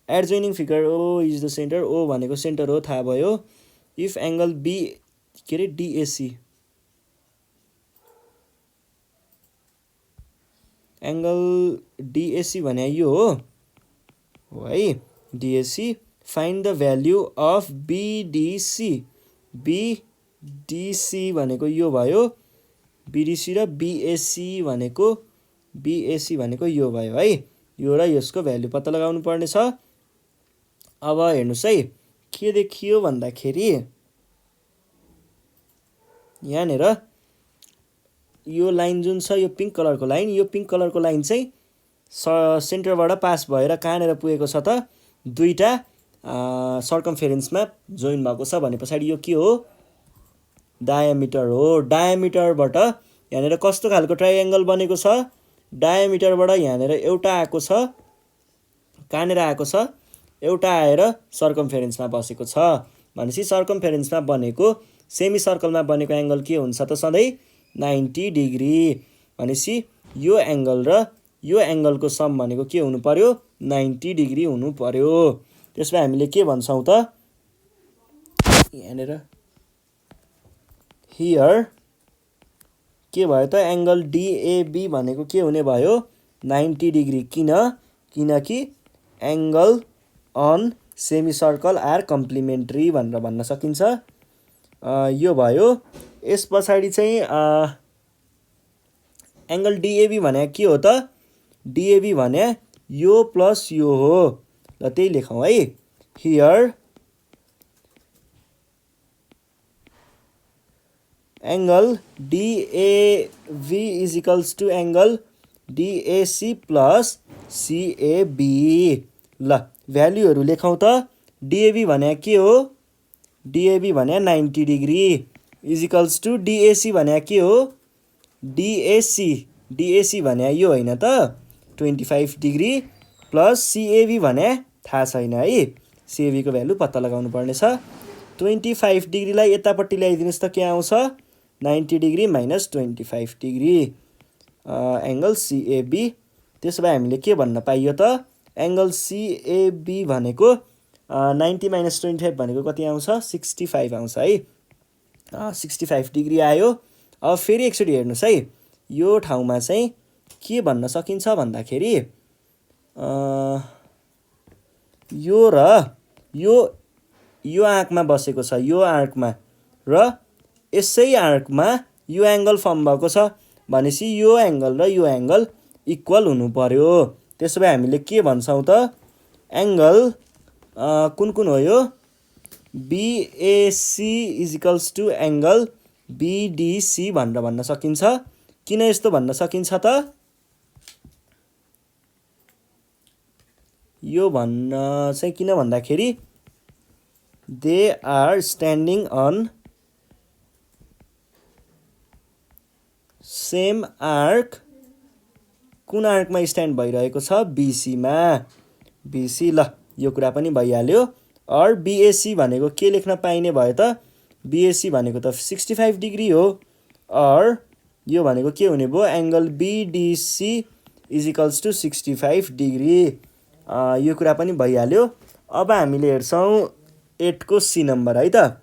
adjoining figure O is the centre, O भनेको सेन्टर हो थाहा भयो। इफ एङ्गल बी के अरे डिएसी, एङ्गल डिएसी भने यो हो है, DAC, find the value of BDC, BDC भनेको यो भयो, बिडिसी र बिएसी भनेको यो भयो है। यो र यसको भ्याल्यु पत्ता लगाउनु पर्ने छ। अब हेर्नुहोस् है, के देखियो भन्दाखेरि यहाँनिर यो लाइन जुन छ, यो पिङ्क कलरको लाइन, यो पिङ्क कलरको लाइन चाहिँ सेन्टरबाट पास भएर कहाँनिर पुगेको छ त, दुईटा सर्कमफेरेन्समा जोइन भएको छ भने पछाडि यो के हो, डायामिटर हो। डायामिटरबाट यहाँनिर कस्तो खालको ट्राइएङ्गल बनेको छ, डायामिटरबाट यहाँनिर एउटा आएको छ, कहाँनिर आएको छ, एउटा आएर सर्कमफेरेन्समा बसेको छ भनेपछि सर्कमफेरेन्समा बनेको सेमी सर्कलमा बनेको एङ्गल के हुन्छ त, सधैँ 90 डिग्री। भनेपछि यो एङ्गल र यो एङ्गलको सम भनेको के हुनु पर्यो, 90 डिग्री हुनु पर्यो। त्यसमा हामीले के भन्छौँ त, यहाँनिर हियर के भयो त, एङ्गल डिएबी भनेको के हुने भयो, 90 डिग्री। किनकि angle on semicircle are complementary भनेर भन्न सकिन्छ। यो भयो। यस पछाडि चाहिँ एङ्गल डिएबी भने के हो त, डिएबी भने यो प्लस यो हो। ल त्यही लेखौँ है, here angle DAB is equals to angle DAC plus CAB. ल भ्याल्युहरू लेखौँ त, डिएबी भने के हो, डिएबी भने 90 degree is equals to DAC भने के हो, डिएसी भने यो होइन त 25 डिग्री प्लस सिएबी भने थाहा छैन है, सिएबीको भ्यालु पत्ता लगाउनु पर्ने छ। 25 डिग्रीलाई यतापट्टि ल्याइदिनुहोस् त, के आउँछ, 90 डिग्री माइनस 25 डिग्री एङ्गल सिएबी। त्यसो भए हामीले के भन्न पाइयो त, एङ्गल सिएबी भनेको 90 माइनस 25 भनेको कति आउँछ, 65 आउँछ है, 65 डिग्री आयो। अब फेरि एकचोटि हेर्नुहोस् है, यो ठाउँमा चाहिँ के भन्न सकिन्छ भन्दाखेरि यो र यो आर्कमा बसेको छ, यो आर्कमा र यसै आर्कमा यो एङ्गल फर्म भएको छ भनेपछि यो एङ्गल र यो एङ्गल इक्वल हुनु पर्यो। त्यसो भए हामीले के भन्छौँ त, एङ्गल कुन कुन हो यो, BAC is equals to angle BDC भनेर भन्न सकिन्छ। किन यस्तो भन्न सकिन्छ त, यो भन्न चाहिँ किन भन्दाखेरि they are standing on same arc. कुन आर्कमा स्ट्यान्ड भइरहेको छ? बिसीमा। बिसी, ल यो कुरा पनि भइहाल्यो। अर बिएसी भनेको के लेख्न पाइने भयो त? बिएसी भनेको त 65 डिग्री हो। अर यो भनेको के हुने भयो? Angle BDC is equals to 65 degree. यो कुरा पनि भइहाल्यो। अब हामीले हेर्छौँ 8 को सी नम्बर है त।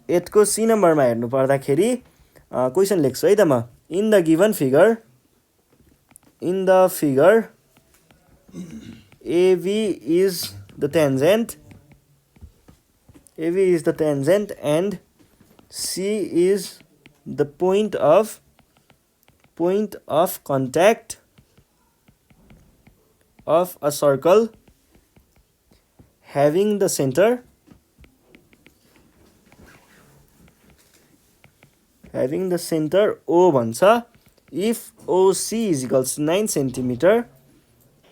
8 को सी नम्बरमा हेर्नु पर्दाखेरि क्वेसन लेख्छु है त म। In the given figure AB is the tangent and C is the point of contact of a circle having the center O भन्छ। if OC is equals to 9 centimeter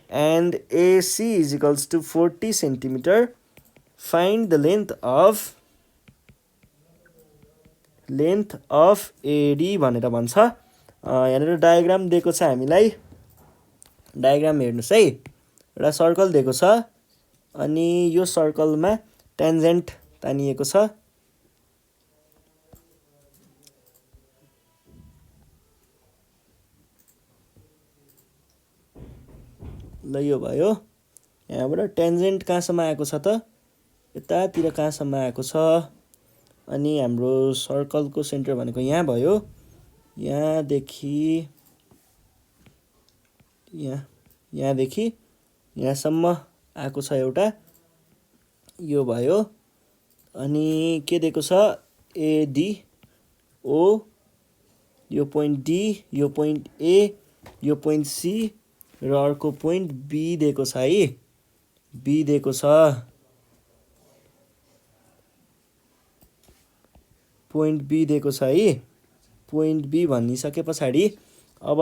and AC is equals to 40 centimeter, find the length of AD भनेर भन्छ। यहाँनिर diagram दिएको छ हामीलाई। Diagram हेर्नुहोस् है। एउटा सर्कल दिएको छ अनि यो सर्कलमा टेन्जेन्ट तानिएको छ। ल यो भयो। यहाँबाट टेन्जेन्ट कहाँसम्म आएको छ त? यतातिर कहाँसम्म आएको छ। अनि हाम्रो सर्कलको सेन्टर भनेको यहाँ भयो। यहाँदेखि यहाँसम्म आएको छ एउटा। यो भयो। अनि के दिएको छ? एडी ओ, यो पोइन्ट डी, यो पोइन्ट ए, यो पोइन्ट सी र अर्को पोइन्ट बी दिएको छ है। बी दिएको छ। पोइन्ट बी दिएको छ है। पोइन्ट बी भनिसके पछाडि अब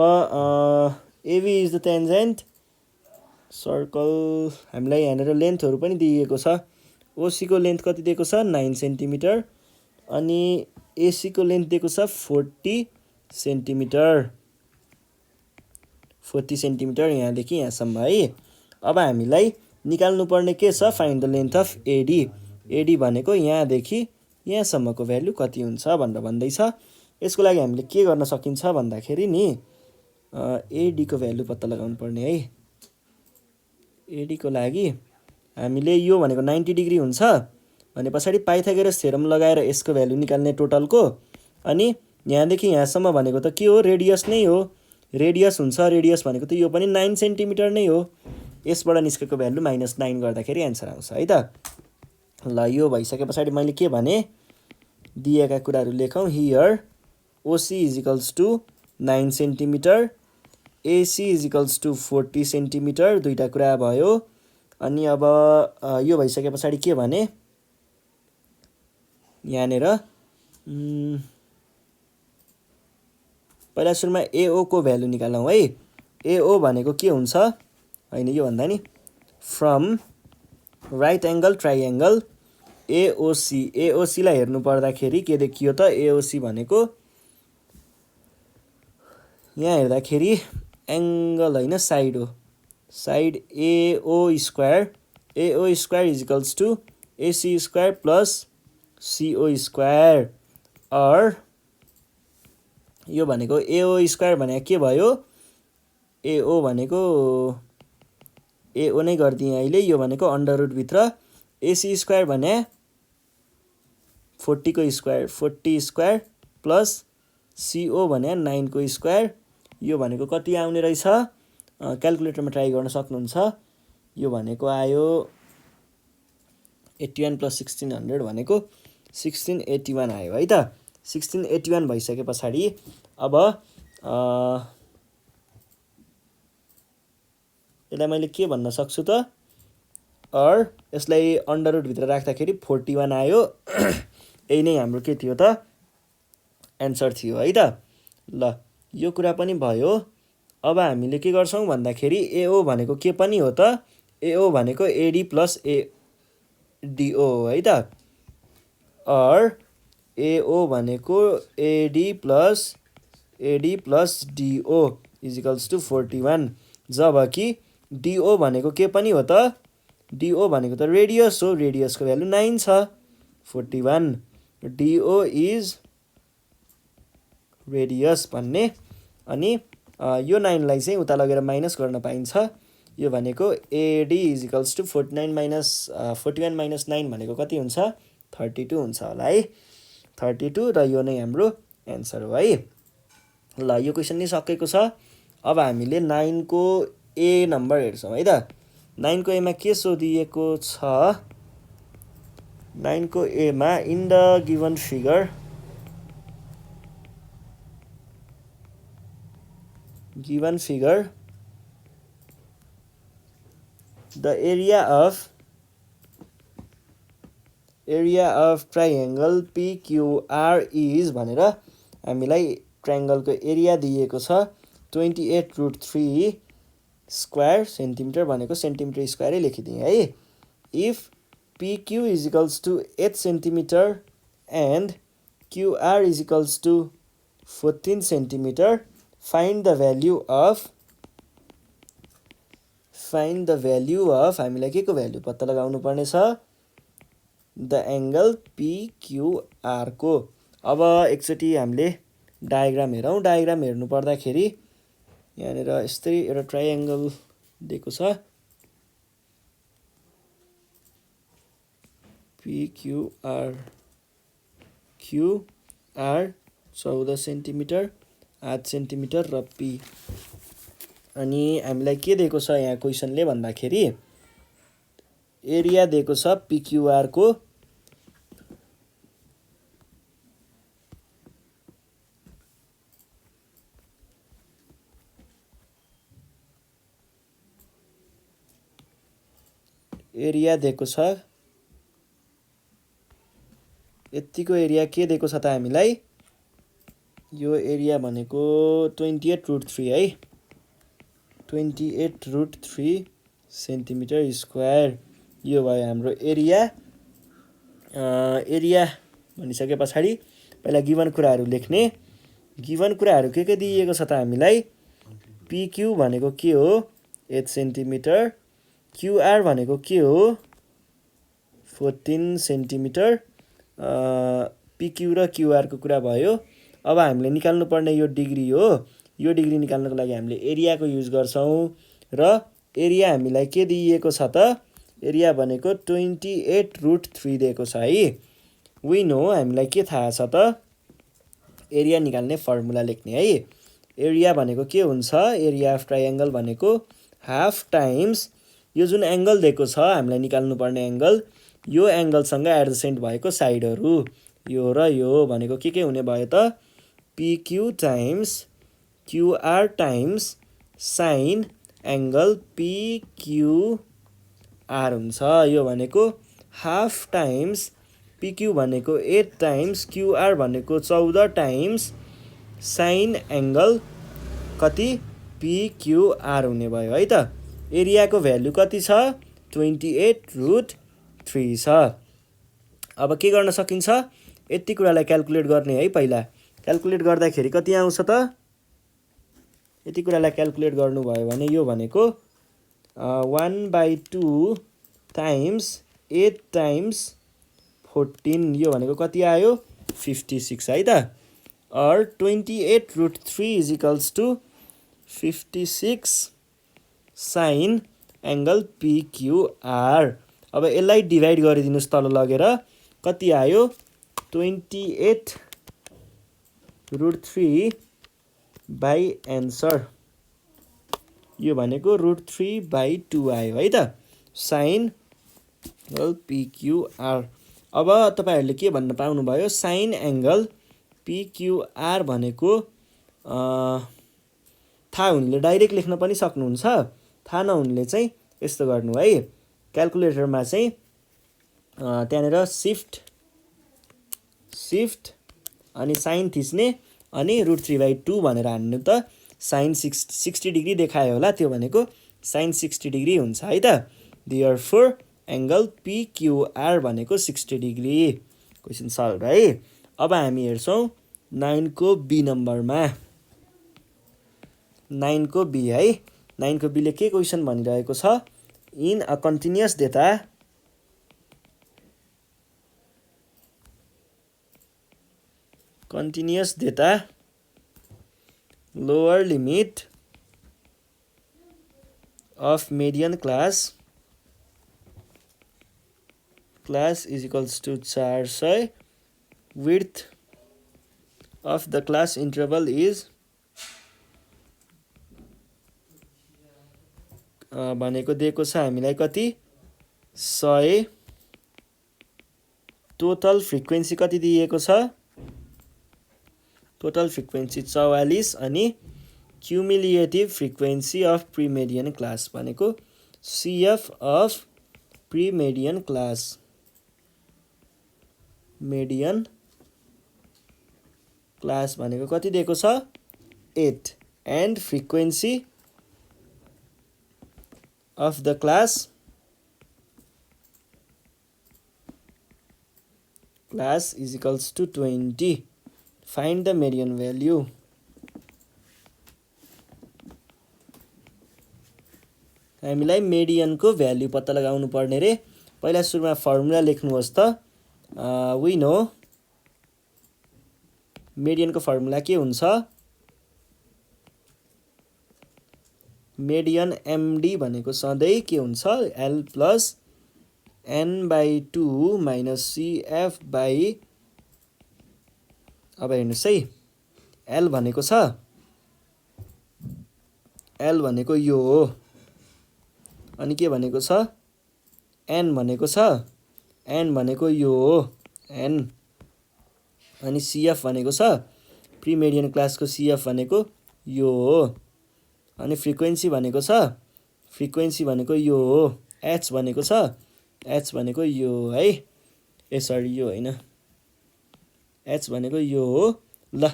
AB is the tangent circle. हामीलाई यहाँनिर लेन्थहरू पनि दिएको छ। ओसीको लेन्थ कति दिएको छ? 9 सेन्टिमिटर। अनि एसीको लेन्थ दिएको छ 40 सेन्टिमिटर। 40 सेन्टिमिटर यहाँदेखि यहाँसम्म है। अब हामीलाई निकाल्नुपर्ने के छ? Find the length of AD. AD भनेको यहाँदेखि यहाँसम्मको भ्यालु कति हुन्छ भनेर भन्दैछ। यसको लागि हामीले के गर्न सकिन्छ भन्दाखेरि नि एडीको भ्यालु पत्ता लगाउनु पर्ने है। एडीको लागि हामीले यो भनेको 90 डिग्री हुन्छ भने पछाडि पाइथागोरस थ्योरम लगाएर यसको भ्यालु निकाल्ने टोटलको। अनि यहाँदेखि यहाँसम्म भनेको त के हो? रेडियस नै हो। रेडियस हुन्छ। रेडियस भनेको त यो पनि 9 सेन्टिमिटर नै हो। यसबाट निस्केको भ्यालु -9 गर्दाखेरि एन्सर आउँछ है त। ल यो भइसके पछाडि मैले के भने? दिएका कुराहरू लेखौँ। Here OC is equals to 9 centimetre, AC is equals to 40 centimetre. दुईवटा कुरा भयो। अनि अब यो भइसके पछाडि के भने? यहाँनिर पहिला सुरुमा एओ को भ्यालु निकालौँ है। एओ भनेको के हुन्छ? होइन यो भन्दा नि फ्रम राइट एङ्गल ट्राइएङ्गल एओसी। एओसीलाई हेर्नु पर्दाखेरि के देखियो त? एओसी भनेको यहाँ हेर्दाखेरि एङ्गल होइन साइड हो। Side AO square. AO square is equals to AC square plus CO square. Or यो भनेको एओ स्क्वायर भनेको के भयो? एओ भनेको एओ नै गरिदिएँ अहिले। यो भनेको अन्डर रुटभित्र एसी स्क्वायर भने 40 को स्क्वायर, 40 स्क्वायर प्लस सिओ भने 9 को स्क्वायर। यो भनेको कति आउने रहेछ? क्यालकुलेटरमा ट्राई गर्न सक्नुहुन्छ। यो भनेको आयो 81 प्लस 1600 भनेको 1681 आयो है त। 1681 भइसके पछाडि अब यसलाई मैले के भन्न सक्छु त? अर यसलाई अन्डर रुटभित्र राख्दाखेरि 41 आयो। यही नै हाम्रो के थियो त? एन्सर थियो है त। ल यो कुरा पनि भयो। अब हामीले के गर्छौँ भन्दाखेरि AO भनेको के पनि हो त AO भनेको AD प्लस ADO हो है त or AO भनेको AD plus DO is equals to 41 जबकि DO भनेको के पनि हो त DO भनेको त रेडियस हो रेडियसको भ्यालु 9 छ 41 DO इज रेडियस भन्ने अनि यो 9 लाई चाहिँ उता लगेर माइनस गर्न पाइन्छ यो भनेको AD is equals to 41 minus 9 भनेको कति हुन्छ 32 हुन्छ होला है 32 र यो नै हाम्रो एन्सर हो है ल यो क्वेसन नि सकेको छ अब हामीले 9 को A नम्बर हेर्छौँ है त 9 को A मा के सोधिएको छ 9 को A मा in the given figure the area of triangle PQR is भनेर हामीलाई ट्रायंगलको एरिया दिएको छ 28√3 स्क्वायर सेन्टिमिटर भनेको सेन्टिमिटर स्क्वायरै लेखिदिएँ है if PQ is equals to 8 centimeter and QR is equals to 14 centimeter find the value of हामीलाई के को भ्यालु पत्ता लगाउनु पर्ने छ द एंगल PQR को अब एकचोटी हामीले डायग्राम हेरौँ डायग्राम हेर्नु पर्दाखेरि यहाँनिर यस्तै एउटा ट्रायंगल दिएको छ PQR QR 14 सेन्टिमिटर 8 सेन्टिमिटर र P अनि हामीलाई के दिएको छ यहाँ क्वेशनले भन्दाखेरि एरिया दिएको छ PQR को एरिया दिएको छ यतिको एरिया के दिएको छ त हामीलाई यो एरिया भनेको 28√3 है 28√3 सेन्टिमिटर स्क्वायर यो भयो हाम्रो एरिया भनिसके पछाडि पहिला गिवन कुराहरु लेख्ने गिवन कुराहरु के दिएको छ त हामीलाई PQ भनेको के हो 8 सेन्टिमिटर QR भनेको के हो 14 सेन्टिमिटर PQ र QR को कुरा भयो अब हामीले निकाल्नु पर्ने यो डिग्री हो यो डिग्री निकाल्नको लागि हामीले एरिया को युज गर्छौं र एरिया हामीलाई के दिएको छ त एरिया भनेको 28√3 दिएको छ है वी नो हामीलाई के थाहा छ त एरिया निकाल्ने फर्मुला लेख्ने है एरिया भनेको के हुन्छ एरिया अफ ट्रायंगल भनेको हाफ टाइम्स यो जुन एंगल दिएको छ हामीलाई निकाल्नु पर्ने एंगल यो एंगल सँग एडजेसेन्ट भएको साइडहरु यो र यो भनेको के हुने भयो त PQ times QR times sign angle PQR हुन्छ यो भनेको हाफ टाइम्स PQ भनेको 8 टाइम्स QR भनेको 14 टाइम्स साइन एंगल कति PQR हुने भयो है त एरिया को भ्यालु कति छ 28√3 छ अब के गर्न सकिन्छ यति कुरालाई क्याल्कुलेट गर्ने है पहिला क्याल्कुलेट गर्दाखेरि कति आउँछ त यति कुरालाई क्याल्कुलेट गर्नु भयो भने यो भनेको 1/2 टाइम्स 8 टाइम्स 14 यो भनेको कति आयो 56 है त और 28√3 is equals to 56 sine angle PQR अब यसलाई डिभाइड गरिदिनुस् तल लगेर कति आयो 28√3 बाइ एन्सर यो भनेको √3/2 आयो है त साइन एंगल PQR अब तपाईहरुले के भन्न पाउनु भयो साइन एंगल PQR भनेको थाहा हुनेले डाइरेक्ट लेख्न पनि सक्नुहुन्छ थाहा नहुनेले चाहिँ यस्तो गर्नु है क्याल्कुलेटरमा चाहिँ त्यहाँनेर शिफ्ट अनि साइन थिच्ने अनि √3/2 भनेर हान्नु त साइन 60 डिग्री देखायो होला, त्यो भनेको साइन 60 डिग्री हुन्छ है त। देयरफोर एङ्गल पिक्युआर भनेको 60 डिग्री। क्वेसन सल्भ है। अब हामी हेर्छौँ 9 को बी नम्बरमा। 9 को बी है। 9 को बीले के क्वेसन भनिरहेको छ, in a continuous data lower limit of median class is equals to 400, width of the class interval is भनेको दिएको छ हामीलाई कति 100, टोटल फ्रिक्वेन्सी कति दिएको छ, टोटल फ्रिक्वेन्सी 44 अनि cumulative frequency of premedian class भनेको CF अफ प्रिमेडियन क्लास, मेडियन क्लास भनेको कति दिएको छ 8, and frequency of the class is equals to 20, find the median value. हामीलाई मेडियनको भ्याल्यु पत्ता लगाउनु पर्ने रे। पहिला सुरुमा फर्मुला लेख्नुहोस् त। वी नो मेडियनको फर्मुला के हुन्छ, मेडियन एमडी भनेको सधैँ के हुन्छ L plus n/2 minus CF by, अब हेर्नुहोस् है, L भनेको छ, L भनेको यो हो, अनि के भनेको छ n भनेको छ, n भनेको यो हो n, अनि CF भनेको छ प्रिमेडियन क्लासको CF भनेको यो हो, अनि फ्रिक्वेन्सी भनेको छ, फ्रिक्वेन्सी भनेको यो हो, h भनेको छ, h भनेको यो है, सरी यो होइन, h भनेको यो हो। ल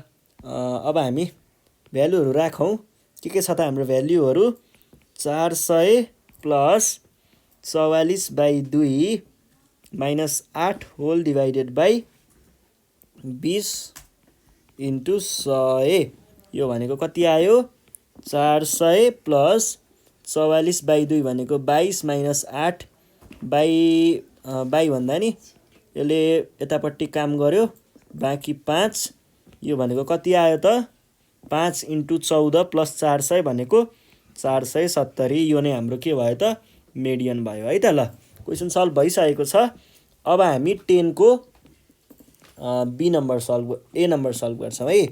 अब हामी भ्यालुहरू राखौँ, के छ त हाम्रो भ्यालुहरू 400 plus 44/2 minus 8 whole divided by 20 into 100, यो भनेको कति आयो 400 प्लस 44/2 भनेको 22 माइनस 8 बाई भन्दा नि यसले यतापट्टि काम गर्यो, बाँकी 5, यो भनेको कति आयो त 5 इन्टु 14 प्लस 400 भनेको 470, यो नै हाम्रो के भयो त मेडियन भयो है त। ल क्वेसन सल्भ भइसकेको छ। अब हामी 10 को ए नम्बर सल्भ गर्छौँ है।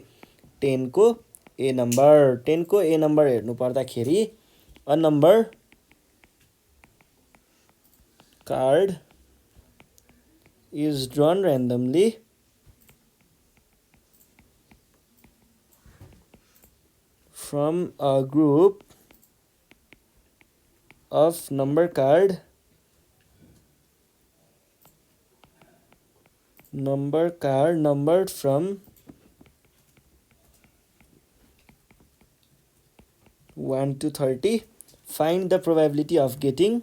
10 को ए नम्बर हेर्नु पर्दाखेरि a number card is drawn randomly from a group of number card numbered from 1 to 30. Find the probability of getting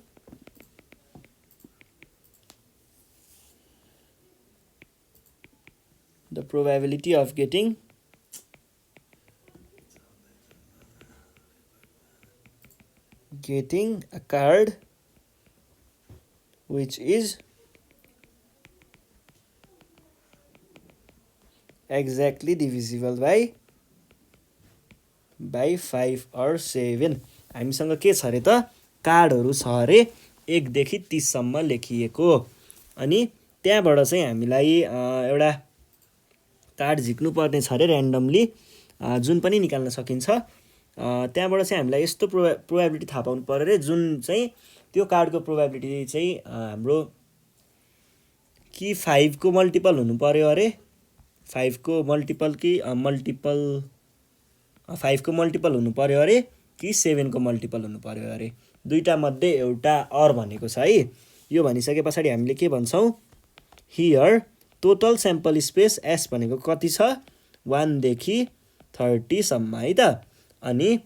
a card which is exactly divisible by 5 or 7। हामीसँग के छ अरे त कार्डहरू छ अरे 1 देखि 30 सम्म लेखिएको, अनि त्यहाँबाट चाहिँ हामीलाई एउटा कार्ड झिक्नु पर्ने छ अरे ऱ्यान्डमली, जुन पनि निकाल्न सकिन्छ। त्यहाँबाट चाहिँ हामीलाई यस्तो प्रोबेबिलिटी थाहा पाउनु पर्यो रे, जुन चाहिँ त्यो कार्डको प्रोबेबिलिटी चाहिँ हाम्रो कि 5 को मल्टिपल हुनु पर्यो अरे, 5 को मल्टिपल कि 5 को मल्टिपल हुनु पर्यो अरे कि 7 को मल्टिपल हुनु पर्यो अरे, दुईटा मध्ये एउटा अर भनेको छ है। यो भनिसके पछाडि हामीले के भन्छौँ, here total sample space S भनेको कति छ 1 देखि 30 सम्म है त। अनि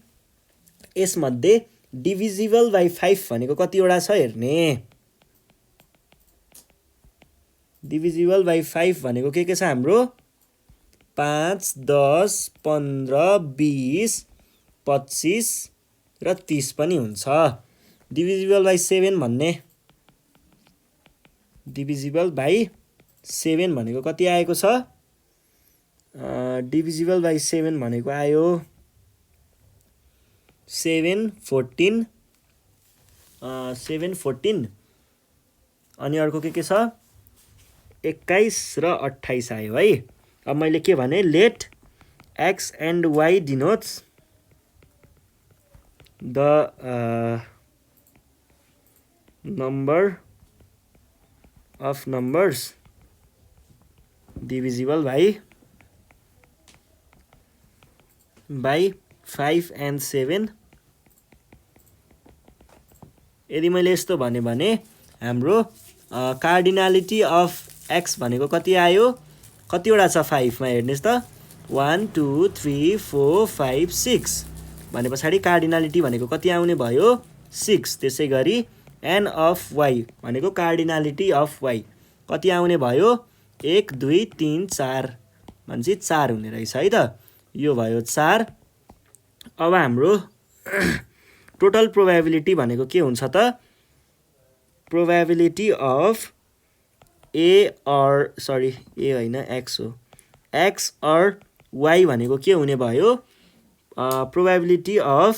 यसमध्ये डिभिजिबल बाइ 5 भनेको कतिवटा छ हेर्ने। डिभिजिबल बाइ 5 भनेको के छ हाम्रो 5 10 15 20 25 र 30 पनि हुन्छ। डिभिजिबल बाइ 7 भन्ने डिभिजिबल बाइ 7 भनेको कति आएको छ डिभिजिबल बाइ 7 भनेको आयो 7 14 7 14 अनि अर्को के छ 21 र 28 आयो है। अब मैले के भने late x and y denotes the number of numbers divisible by 5 and 7। यदि मैले यस्तो भने हाम्रो कार्डिनालिटी अफ x भनेको कति आयो कतिवटा छ 5 मा हेर्नुस् त 1 2 3 4 5 6 भने पछाडी कार्डिनालिटी भनेको कति आउने भयो 6। त्यसै गरी n अफ y भनेको कार्डिनालिटी अफ y कति आउने भयो 1 2 3 4 भनेपछि 4 हुने रहेछ है त। यो भयो 4। अब हाम्रो टोटल प्रोबेबिलिटी भनेको के हुन्छ त probability of a or sorry a हैन x हो x or y भनेको के हुने भयो probability of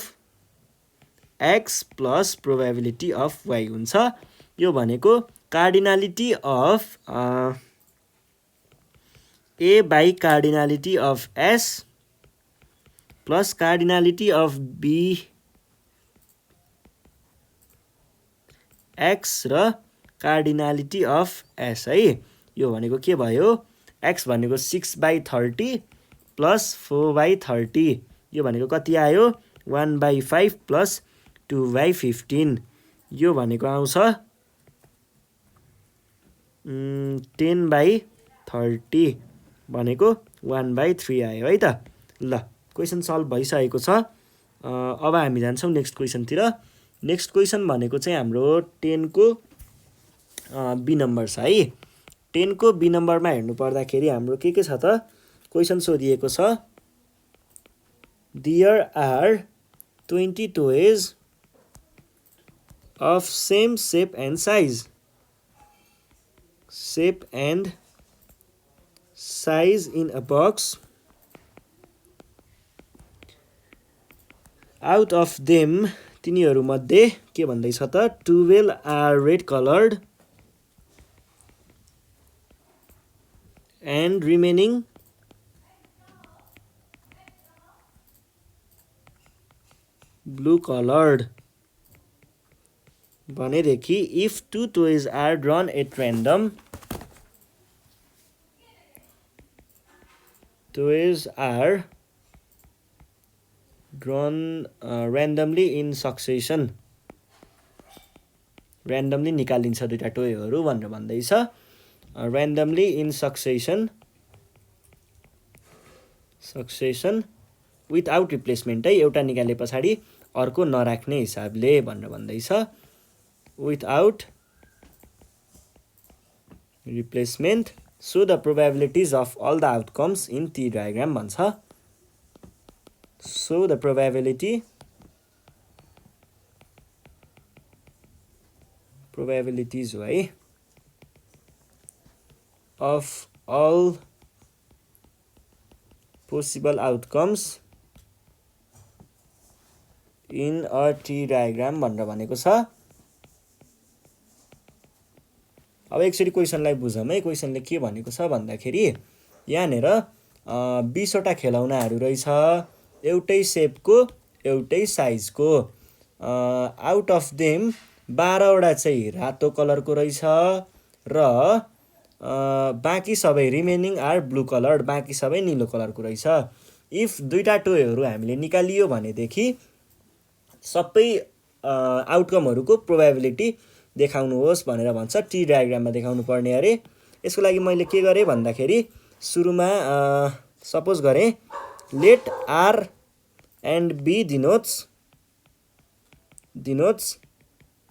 x plus probability of y हुन्छ। यो भनेको cardinality of a by cardinality of s plus cardinality of b x र कार्डिनालिटी अफ s है। यो भनेको के भयो x भनेको 6/30 प्लस 4/30 यो भनेको कति आयो 1/5 प्लस 2/15 यो भनेको आउँछ 10/30 भनेको 1/3 आयो है त। ल क्वेसन सल्भ भइसकेको छ। अब हामी जान्छौँ नेक्स्ट क्वेसनतिर। नेक्स्ट क्वेसन भनेको चाहिँ हाम्रो 10 को बी नम्बर छ है। 10 को बी नम्बरमा हेर्नु पर्दाखेरि हाम्रो के छ त क्वेसन सोधिएको छ there are 20 toys of same shape and size in a box. Out of them तिनीहरू मध्ये के भन्दैछ त 12 are red colored and remaining blue colored भनेदेखि if 2 toys are drawn at random toys are drawn randomly in succession randomly निकालिन्छ दुईटा टोयहरू भनेर भन्दैछ randomly in succession without replacement है एउटा निकाले पछाडी अर्को नराख्ने हिसाबले भनेर भन्दैछ without replacement so the probabilities of all the outcomes in T diagram भन्छ। so the probabilities हो है of all possible outcomes in a T diagram भनेर भनेको छ। अब एकचोटि क्वेसनलाई बुझौँ है। क्वेसनले के भनेको छ भन्दाखेरि यहाँनिर 20 वटा खेलौनाहरू रहेछ एउटै सेपको एउटै साइजको आउट अफ देम 12 वटा चाहिँ रातो कलरको रहेछ र बाँकी सबै रिमेनिङ आर ब्लू कलर बाँकी सबै नीलो कलरको रहेछ। इफ दुईटा टोयहरू हामीले निकालियो भनेदेखि सबै आउटकमहरूको प्रोबेबिलिटी देखाउनुहोस् भनेर भन्छ। टी डायग्राममा देखाउनु पर्ने अरे। यसको लागि मैले के गरेँ भन्दाखेरि सुरुमा सपोज गरेँ let R and B denotes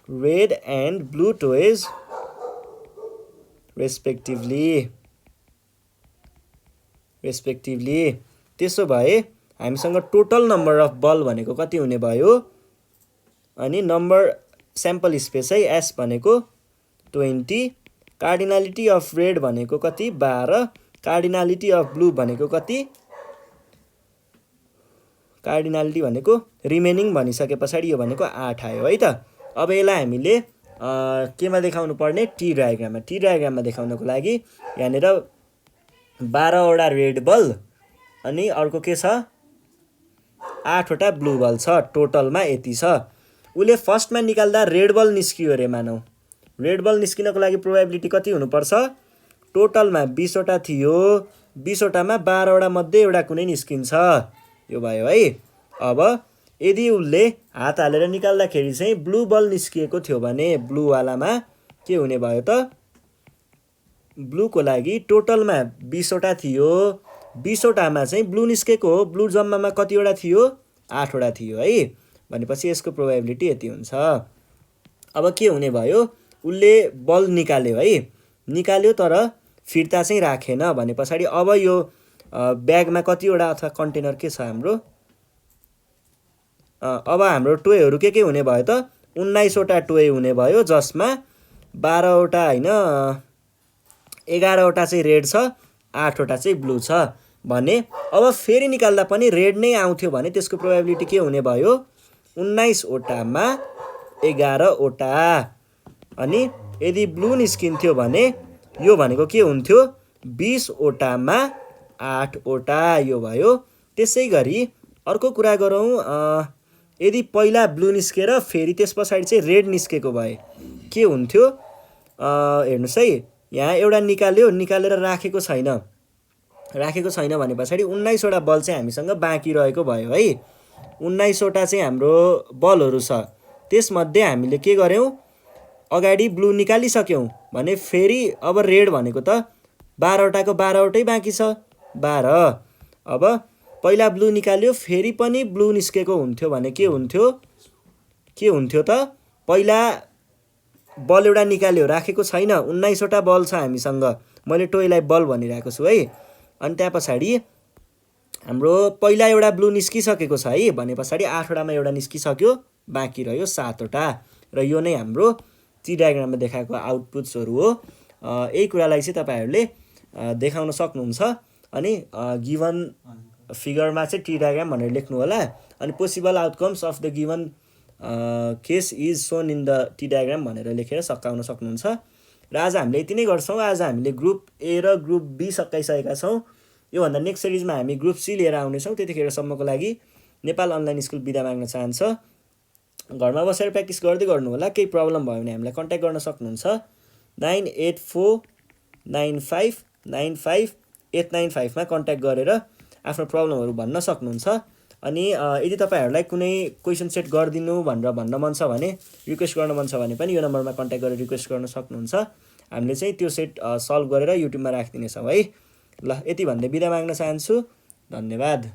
red and blue toys respectively. त्यसो भए हामीसँग टोटल नम्बर अफ बल भनेको कति हुने भयो अनि नम्बर स्याम्पल स्पेस है S भनेको 20, कार्डिनालिटी अफ रेड भनेको कति 12, कार्डिनालिटी अफ ब्लू भनेको कति, कार्डिनालिटी भनेको रिमेनिङ भनिसके पछाडि यो भनेको 8 आयो है त। अब यसलाई हामीले केमा देखाउनु पर्ने टी डायग्राममा देखाउनको लागि यहाँनिर 12 वटा रेड बल अनि अर्को के छ 8 वटा ब्लू बल छ, टोटलमा यति छ। उले फर्स्टमा निकाल्दा रेड बल निस्कियो रे मानौ, रेड बल निस्किनको लागि प्रोबेबिलिटी कति हुनुपर्छ, टोटलमा 20 वटा थियो, 20 वटामा 12 वटा मध्ये एउटा कुनै निस्किन्छ, यो भयो है। अब यदि उसले हात हालेर निकाल्दाखेरि चाहिँ ब्लू बल निस्किएको थियो भने ब्लू वालामा के हुने भयो त, ब्लूको लागि टोटलमा 20 वटा थियो, 20 वटामा चाहिँ ब्लू निस्केको हो, ब्लू जम्मामा कतिवटा थियो 8 वटा थियो है, भनेपछि यसको प्रोबेबिलिटी यति हुन्छ। अब के हुने भयो, उसले बल निकाल्यो है, निकाल्यो तर फिर्ता चाहिँ राखेन भने पछाडि अब यो ब्यागमा कतिवटा अथवा कन्टेनर के छ हाम्रो, अब हाम्रो टोयहरू के हुने भयो त 19 वटा टोय हुने भयो, जसमा 12 वटा हैन 11 वटा चाहिँ रेड छ, 8 वटा चाहिँ ब्लू छ भने अब फेरि निकाल्दा पनि रेड नै आउँथ्यो भने त्यसको प्रोबेबिलिटी के हुने भयो 19 वटामा 11 वटा, अनि यदि ब्लू निस्किन्थ्यो भने यो भनेको के हुन्थ्यो 20 वटामा 8 वटा, यो भयो। त्यसै गरी अर्को कुरा गरौँ, यदि पहिला ब्लू निस्केर फेरि त्यस पछाडि चाहिँ रेड निस्केको भए के हुन्थ्यो, हेर्नुहोस् है, यहाँ एउटा निकालेर राखेको छैन भने पछाडि 19 वटा बल चाहिँ हामीसँग बाँकी रहेको भयो है। 19 वटा चाहिँ हाम्रो बलहरू छ, त्यसमध्ये हामीले के गर्यौँ अगाडि ब्लू निकालिसक्यौँ भने फेरि अब रेड भनेको त 12 वटाको 12 वटै बाँकी छ 12। अब पहिला ब्लू निकाल्यो फेरि पनि ब्लू निस्केको हुन्थ्यो भने के हुन्थ्यो त, पहिला बल एउटा निकाल्यो राखेको छैन, 19 वटा बल छ हामीसँग, मैले टोयलाई बल भनिरहेको छु है, अनि त्यहाँ पछाडि हाम्रो पहिला एउटा ब्लू निस्किसकेको छ है भने पछाडि 8 वटामा एउटा निस्किसक्यो, बाँकी रह्यो 7 वटा, र यो नै हाम्रो टी डायग्राममा देखाएको आउटपुट्सहरू हो। यही कुरालाई चाहिँ तपाईहरूले देखाउन सक्नुहुन्छ, अनि गिभन फिगरमा चाहिँ टी डायग्राम भनेर लेख्नु होला, अनि possible outcomes of the given case is shown in the tree diagram भनेर लेखेर सकाउन सक्नुहुन्छ। र आज हामीले यति नै गर्छौँ। आज हामीले ग्रुप ए र ग्रुप बी सकाइसकेका छौँ। योभन्दा नेक्स्ट सिरिजमा हामी ग्रुप सी लिएर आउनेछौँ। त्यतिखेरसम्मको लागि नेपाल अनलाइन स्कुल बिदा माग्न चाहन्छ। घरमा बसेर प्र्याक्टिस गर्दै गर्नु होला। केही प्रब्लम भयो भने हामीलाई कन्ट्याक्ट गर्न सक्नुहुन्छ 9849595895 मा कन्ट्याक्ट गरेर आफ्नो प्रब्लमहरू भन्न सक्नुहुन्छ। अनि यदि तपाईहरूलाई कुनै क्वेसन सेट गरिदिनु भनेर भन्न मन छ भने, रिक्वेस्ट गर्न मन छ भने पनि यो नम्बरमा कन्ट्याक्ट गरेर रिक्वेस्ट गर्न सक्नुहुन्छ। हामीले चाहिँ त्यो सेट सल्भ गरेर युट्युबमा राखिदिनेछौँ है। ल, यति भन्दै बिदा माग्न चाहन्छु। धन्यवाद।